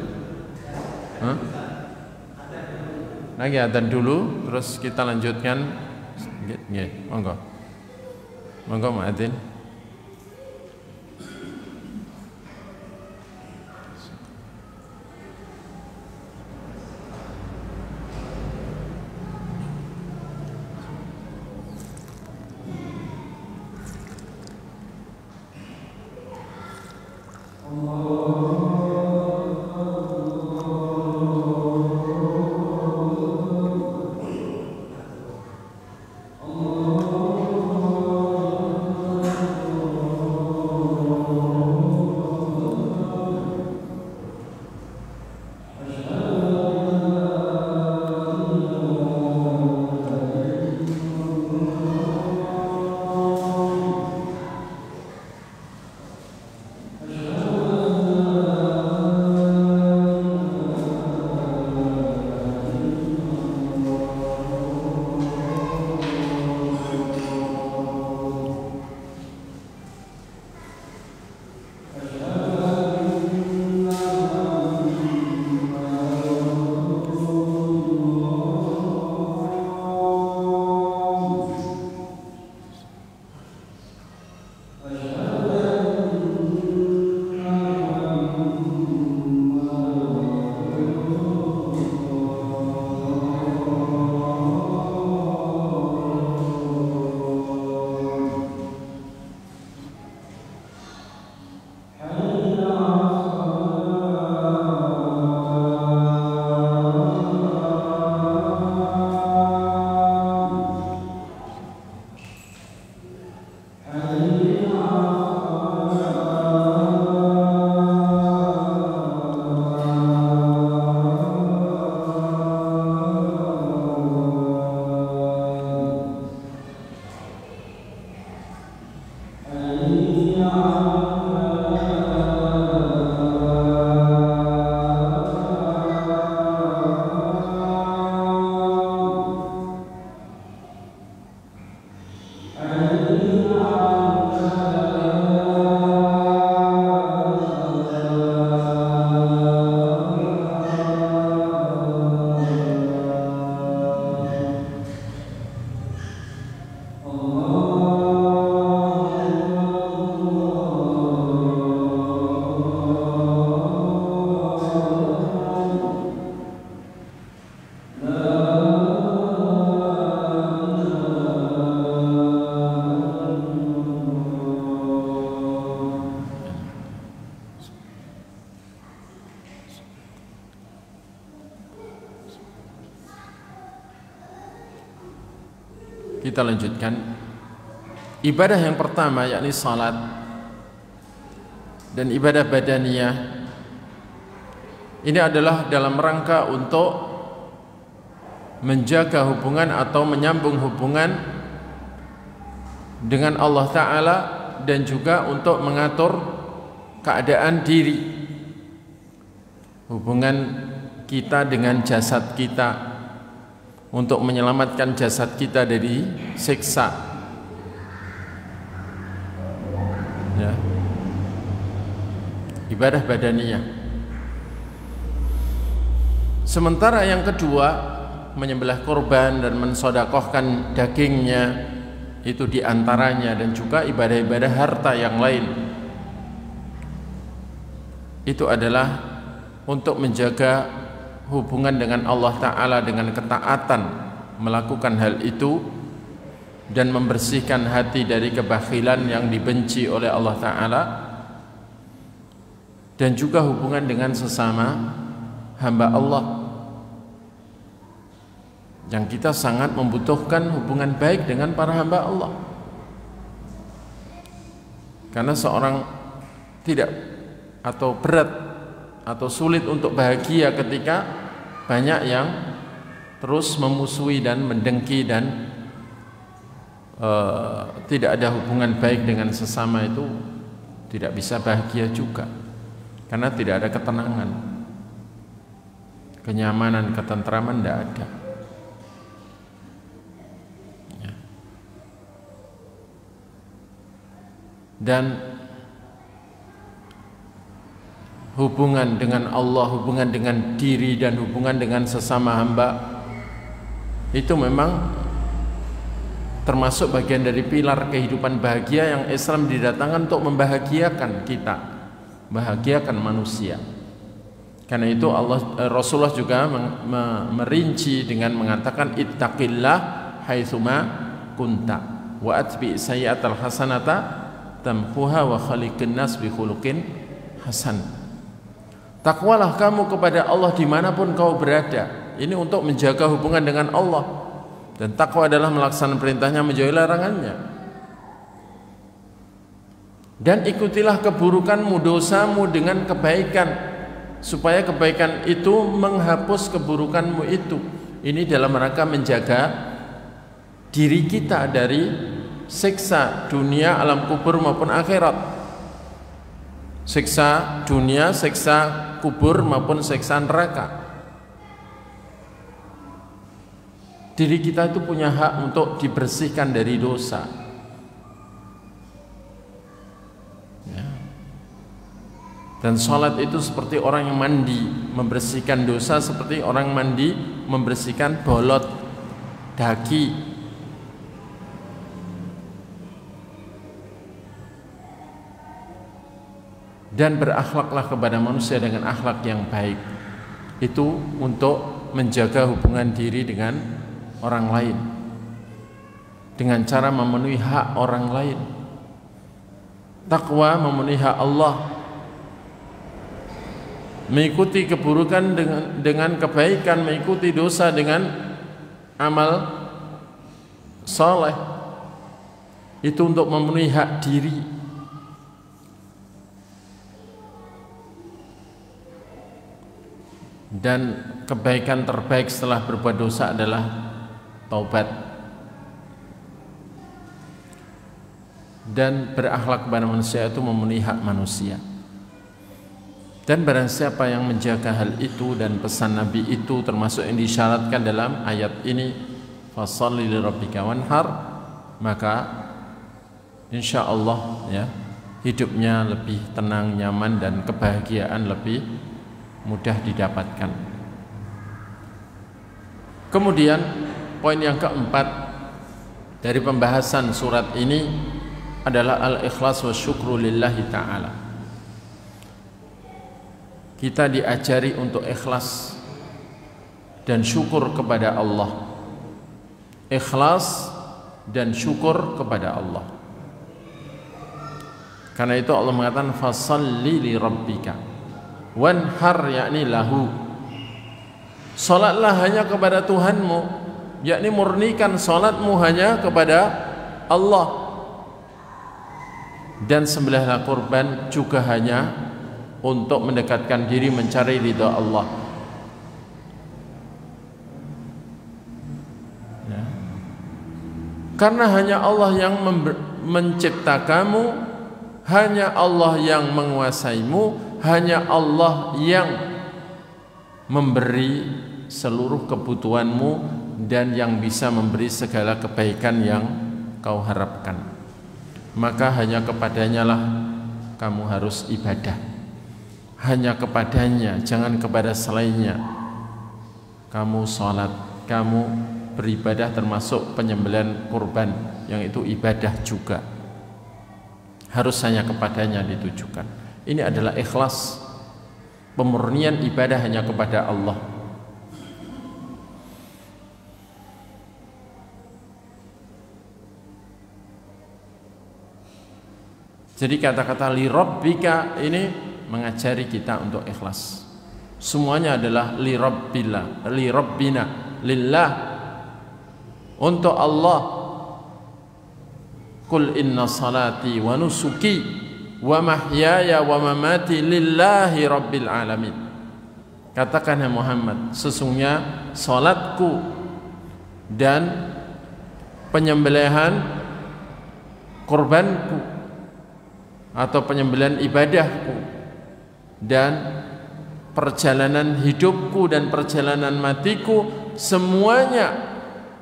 Hah? Lagi adzan dulu, terus kita lanjutkan. Nggih, monggo. Monggo muadzin. Kita lanjutkan. Ibadah yang pertama yakni salat dan ibadah badaniyah ini adalah dalam rangka untuk menjaga hubungan atau menyambung hubungan dengan Allah Ta'ala dan juga untuk mengatur keadaan diri, hubungan kita dengan jasad kita, untuk menyelamatkan jasad kita dari siksa. Ya. Ibadah badaniyah. Sementara yang kedua, menyembelih kurban dan mensodakohkan dagingnya, itu diantaranya, dan juga ibadah-ibadah harta yang lain. Itu adalah untuk menjaga hubungan dengan Allah Ta'ala dengan ketaatan, melakukan hal itu dan membersihkan hati dari kebakhilan yang dibenci oleh Allah Ta'ala, dan juga hubungan dengan sesama hamba Allah yang kita sangat membutuhkan hubungan baik dengan para hamba Allah, karena seorang tidak atau berat atau sulit untuk bahagia ketika banyak yang terus memusuhi dan mendengki dan tidak ada hubungan baik dengan sesama. Itu tidak bisa bahagia juga, karena tidak ada ketenangan, kenyamanan, ketentraman tidak ada. Ya. Dan hubungan dengan Allah, hubungan dengan diri, dan hubungan dengan sesama hamba, itu memang termasuk bagian dari pilar kehidupan bahagia yang Islam didatangkan untuk membahagiakan kita, bahagiakan manusia. Karena itu Rasulullah juga merinci dengan mengatakan ittaqillah haitsuma kunta wa atbi sayyi'atal hasanata tamhuha wa khaliqin nas bi khuluqin hasan. Takwalah kamu kepada Allah dimanapun kau berada. Ini untuk menjaga hubungan dengan Allah. Dan takwa adalah melaksanakan perintahnya, menjauhi larangannya. Dan ikutilah keburukanmu, dosamu dengan kebaikan, supaya kebaikan itu menghapus keburukanmu itu. Ini dalam rangka menjaga diri kita dari siksa dunia, alam kubur maupun akhirat. Siksa dunia, siksa kubur maupun siksa neraka. Diri kita itu punya hak untuk dibersihkan dari dosa. Ya. Dan sholat itu seperti orang yang mandi, membersihkan dosa seperti orang mandi membersihkan bolot daki. Dan berakhlaklah kepada manusia dengan akhlak yang baik. Itu untuk menjaga hubungan diri dengan orang lain, dengan cara memenuhi hak orang lain. Takwa memenuhi hak Allah, mengikuti keburukan dengan kebaikan, mengikuti dosa dengan amal saleh. Itu untuk memenuhi hak diri. Dan kebaikan terbaik setelah berbuat dosa adalah taubat dan berakhlak kepada manusia, itu memenuhi hak manusia. Dan barang siapa yang menjaga hal itu dan pesan Nabi itu, termasuk yang disyaratkan dalam ayat ini, fasholli lirabbika wanhar, maka insyaallah ya, hidupnya lebih tenang, nyaman, dan kebahagiaan lebih mudah didapatkan. Kemudian poin yang keempat dari pembahasan surat ini adalah al-ikhlas wa syukru lillahi ta'ala. Kita diajari untuk ikhlas dan syukur kepada Allah. Ikhlas dan syukur kepada Allah. Karena itu Allah mengatakan fasholli li rabbika wanhar, yakni lahu. Salatlah hanya kepada Tuhanmu, yakni murnikan salatmu hanya kepada Allah. Dan sembelihlah kurban juga hanya untuk mendekatkan diri mencari ridha Allah. Ya. Karena hanya Allah yang mencipta kamu, hanya Allah yang menguasaimu, hanya Allah yang memberi seluruh kebutuhanmu dan yang bisa memberi segala kebaikan yang kau harapkan. Maka hanya kepadanya lah kamu harus ibadah. Hanya kepadanya, jangan kepada selainnya. Kamu sholat, kamu beribadah, termasuk penyembelihan kurban, yang itu ibadah juga. Harus hanya kepadanya ditujukan. Ini adalah ikhlas, pemurnian ibadah hanya kepada Allah. Jadi kata-kata li rabbika ini mengajari kita untuk ikhlas. Semuanya adalah li rabbina, lillah, untuk Allah. Qul inna salati wa nusuki wa mahyaya wa mamati lillahi rabbil alamin. Katakan ya Muhammad, sesungguhnya salatku dan penyembelihan kurbanku atau penyembelihan ibadahku dan perjalanan hidupku dan perjalanan matiku, semuanya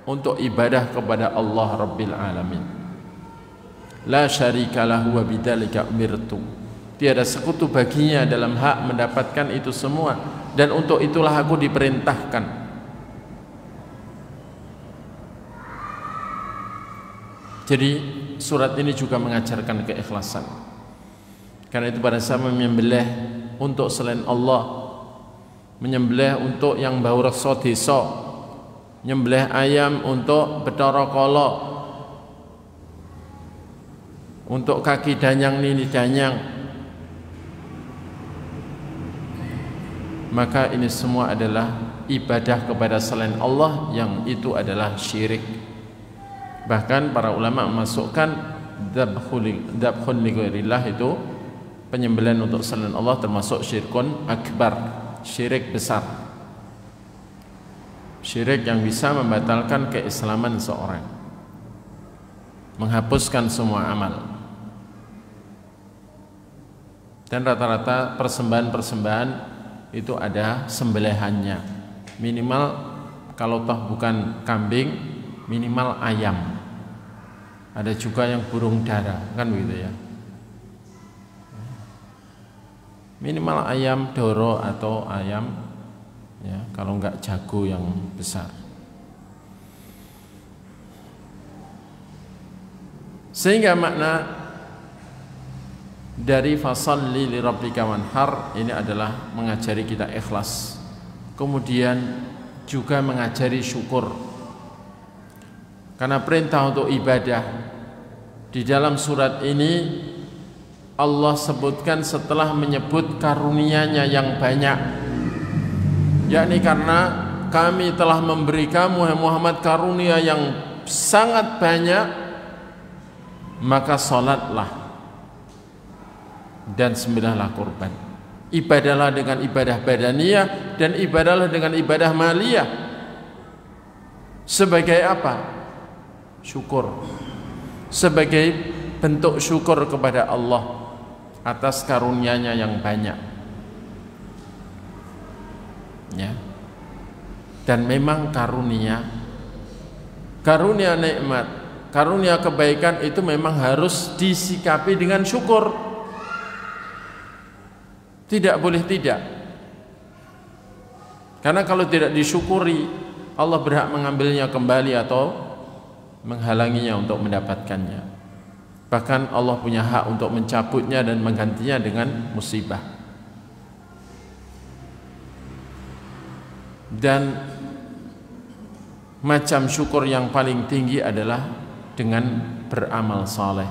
untuk ibadah kepada Allah Rabbil Alamin. La syarika lahu wa bidzalika umirtu. tiada sekutu baginya dalam hak mendapatkan itu semua, dan untuk itulah aku diperintahkan. Jadi surat ini juga mengajarkan keikhlasan. Karena itu pada saat menyembelih untuk selain Allah, menyembelih untuk yang bau reksa desa, nyembelih ayam untuk Bathara Kala, untuk kaki danyang nini danyang, maka ini semua adalah ibadah kepada selain Allah, yang itu adalah syirik. Bahkan para ulama memasukkan dzabhun li ghairillah, itu penyembelihan untuk selain Allah termasuk syirkun akbar, syirik besar, syirik yang bisa membatalkan keislaman seorang, menghapuskan semua amal. Dan rata-rata persembahan-persembahan itu ada sembelihannya, minimal kalau toh bukan kambing, minimal ayam. Ada juga yang burung dara, kan begitu ya. Minimal ayam doro atau ayam, ya, kalau enggak jago yang besar. Sehingga makna dari fasalli li rabbika wanhar ini adalah mengajari kita ikhlas, kemudian juga mengajari syukur. Karena perintah untuk ibadah di dalam surat ini Allah sebutkan setelah menyebut karunia-Nya yang banyak, yakni karena kami telah memberi kamu Muhammad karunia yang sangat banyak, maka salatlah dan sembelihlah kurban. Ibadahlah dengan ibadah badaniyah dan ibadahlah dengan ibadah maliyah. Sebagai apa? Syukur. Sebagai bentuk syukur kepada Allah atas karunia-Nya yang banyak. Ya. Dan memang karunia nikmat, karunia kebaikan itu memang harus disikapi dengan syukur. Tidak boleh tidak. Karena kalau tidak disyukuri, Allah berhak mengambilnya kembali atau menghalanginya untuk mendapatkannya. Bahkan Allah punya hak untuk mencabutnya dan menggantinya dengan musibah. Dan macam syukur yang paling tinggi adalah dengan beramal saleh,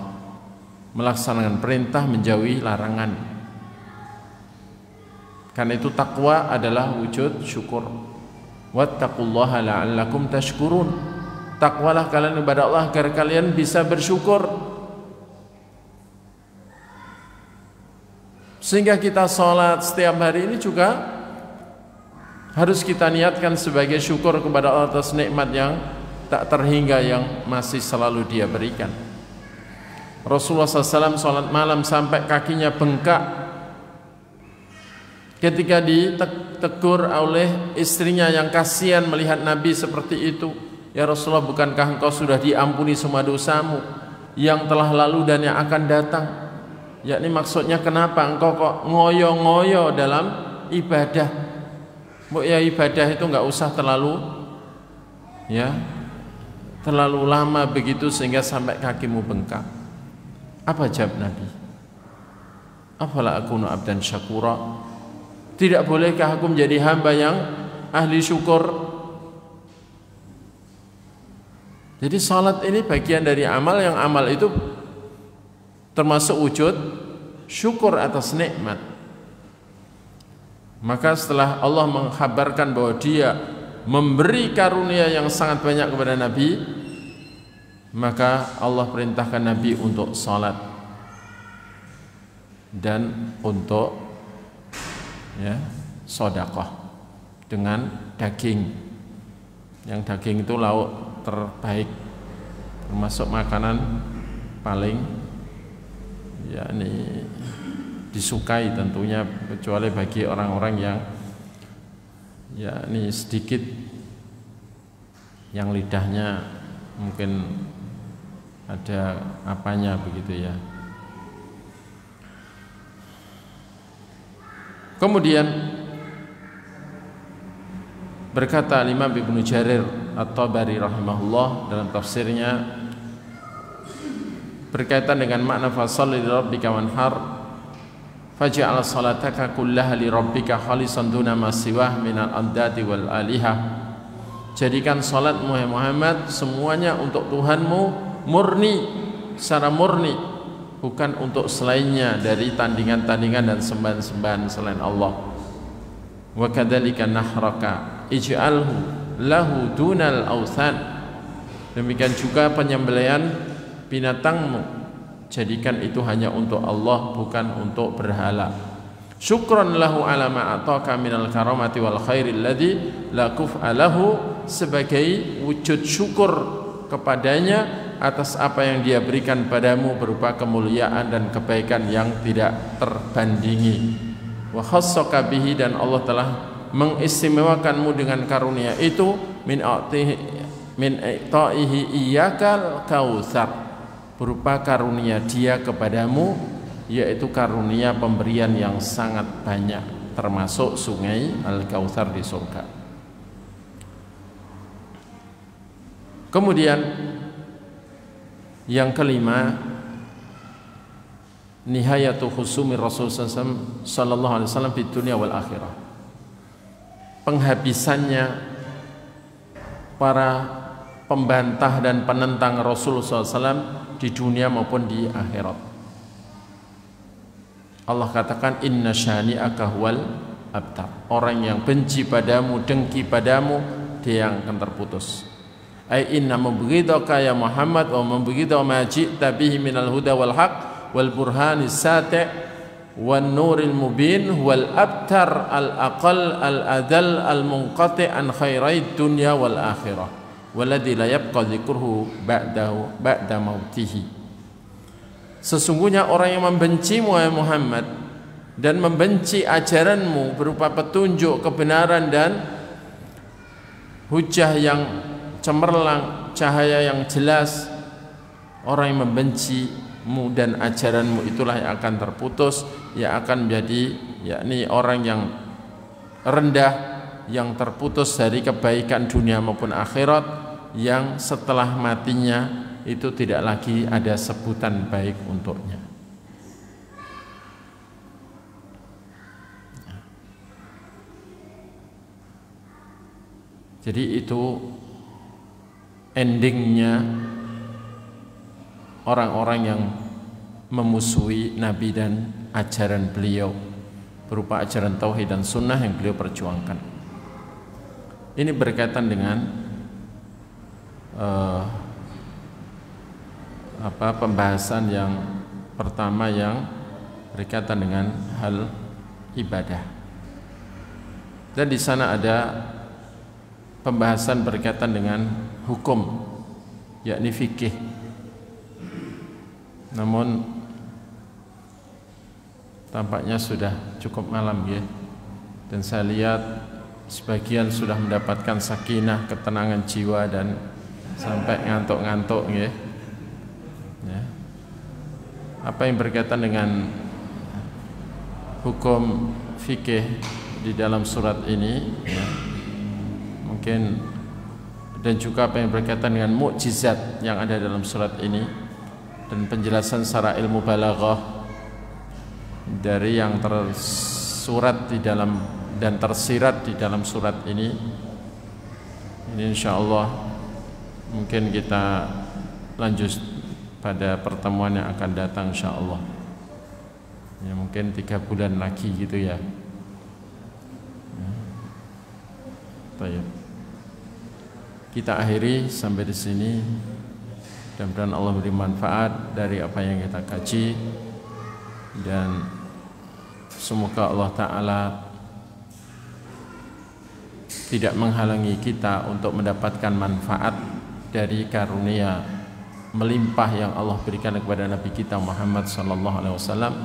melaksanakan perintah, menjauhi larangan. Karena itu takwa adalah wujud syukur. Wattaqullaha la'allakum tashkurun. Takwalah kalian kepada Allah agar kalian bisa bersyukur. Sehingga kita sholat setiap hari ini juga harus kita niatkan sebagai syukur kepada Allah atas nikmat yang tak terhingga yang masih selalu Dia berikan. Rasulullah SAW sholat malam sampai kakinya bengkak. Ketika ditegur oleh istrinya yang kasihan melihat Nabi seperti itu, ya Rasulullah, bukankah engkau sudah diampuni semua dosamu yang telah lalu dan yang akan datang? Yakni maksudnya kenapa engkau kok ngoyo-ngoyo dalam ibadah? Ya ibadah itu enggak usah terlalu lama begitu sehingga sampai kakimu bengkak. Apa jawab Nabi? Afala akunu abdan syakura? Tidak bolehkah aku menjadi hamba yang ahli syukur? Jadi salat ini bagian dari amal, yang amal itu termasuk wujud syukur atas nikmat. Maka setelah Allah mengkhabarkan bahwa Dia memberi karunia yang sangat banyak kepada Nabi, maka Allah perintahkan Nabi untuk salat dan untuk sedekah dengan daging. Yang daging itu lauk terbaik, termasuk makanan paling disukai tentunya, kecuali bagi orang-orang yang sedikit yang lidahnya mungkin ada apanya begitu ya. Kemudian berkata Imam Ibnu Jarir At-Tabari rahimahullah dalam tafsirnya berkaitan dengan makna fasholli li rabbika wanhar faj'al salataka kullaha li rabbika khalisan duna ma siwah minal andati wal alihah. Jadikan salatmu Muhammad semuanya untuk Tuhanmu murni, secara murni, bukan untuk selainnya dari tandingan-tandingan dan sembahan-sembahan selain Allah. Wa kadzalika nahraka ij'alhu lahu dunal authan. Demikian juga penyembelihan binatangmu, jadikan itu hanya untuk Allah, bukan untuk berhala. Syukran lahu ala ma ataka minal karamati wal khairil ladzi la kuf'alahu, sebagai wujud syukur kepadanya atas apa yang dia berikan padamu berupa kemuliaan dan kebaikan yang tidak terbandingi. Wa khassaka bihi, dan Allah telah mengistimewakanmu dengan karunia itu, min i'ta'ihi iyyakal kautsar, berupa karunia dia kepadamu, yaitu karunia pemberian yang sangat banyak, termasuk sungai Al-Kautsar di surga. Kemudian yang kelima, nihayatu khusumi Rasul sallallahu alaihi wasallam di dunia wal akhirah. Penghabisannya para pembantah dan penentang Rasulullah SAW di dunia maupun di akhirat. Allah katakan inna syani'aka huwal abtar. Orang yang benci padamu, dengki padamu, dia yang akan terputus. Ai inna mubghidaka ya Muhammad wa mubghidha ma ji'ta bihi minal huda wal haq wal burhanis sati' wan nuril mubin wal abtar al aqal al adal al munqati an khairai dunya wal akhirah walladzi la yabqa dzikruhu ba'da mautihi. Sesungguhnya orang yang membencimu ya Muhammad dan membenci ajaranmu berupa petunjuk, kebenaran dan hujah yang cemerlang, cahaya yang jelas, orang yang membencimu dan ajaranmu itulah yang akan terputus, yang akan menjadi yakni orang yang rendah, yang terputus dari kebaikan dunia maupun akhirat, yang setelah matinya itu tidak lagi ada sebutan baik untuknya. Jadi itu endingnya orang-orang yang memusuhi Nabi dan ajaran beliau berupa ajaran tauhid dan sunnah yang beliau perjuangkan. Ini berkaitan dengan pembahasan yang pertama yang berkaitan dengan hal ibadah. Dan di sana ada pembahasan berkaitan dengan hukum, yakni fikih. Namun tampaknya sudah cukup malam ya, dan saya lihat sebagian sudah mendapatkan sakinah, ketenangan jiwa dan sampai ngantuk-ngantuk ya. Apa yang berkaitan dengan hukum fikih di dalam surat ini ya, mungkin, dan juga apa yang berkaitan dengan mukjizat yang ada dalam surat ini dan penjelasan secara ilmu balaghah dari yang tersurat di dalam dan tersirat di dalam surat ini insyaallah mungkin kita lanjut pada pertemuan yang akan datang insyaallah. Ya mungkin 3 bulan lagi gitu ya. Baik. Kita akhiri sampai di sini. Mudah-mudahan Allah beri manfaat dari apa yang kita kaji, dan semoga Allah Ta'ala tidak menghalangi kita untuk mendapatkan manfaat dari karunia melimpah yang Allah berikan kepada Nabi kita Muhammad SAW,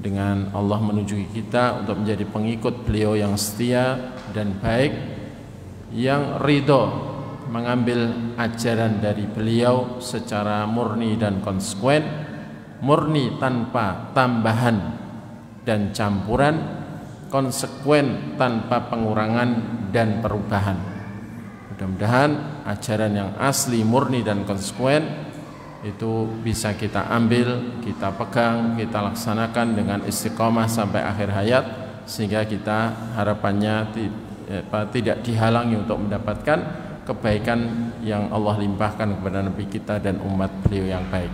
dengan Allah menunjuki kita untuk menjadi pengikut beliau yang setia dan baik, yang ridho mengambil ajaran dari beliau secara murni dan konsekuen, murni tanpa tambahan dan campuran, konsekuen tanpa pengurangan dan perubahan. Mudah-mudahan ajaran yang asli, murni dan konsekuen itu bisa kita ambil, kita pegang, kita laksanakan dengan istiqomah sampai akhir hayat, sehingga kita harapannya tidak dihalangi untuk mendapatkan kebaikan yang Allah limpahkan kepada Nabi kita dan umat beliau yang baik.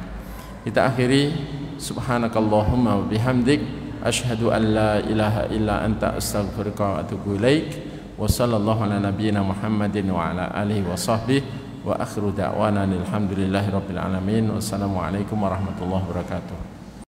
Kita akhiri, subhanakallahumma wa bihamdik, asyhadu an la ilaha illa anta astaghfiruka wa atubu ilaik. Wa sallallahu ala nabiyyina Muhammadin wa ala alihi wa sahbihi wa akhiru da'wana alhamdulillahi rabbil alamin. Wassalamualaikum warahmatullahi wabarakatuh.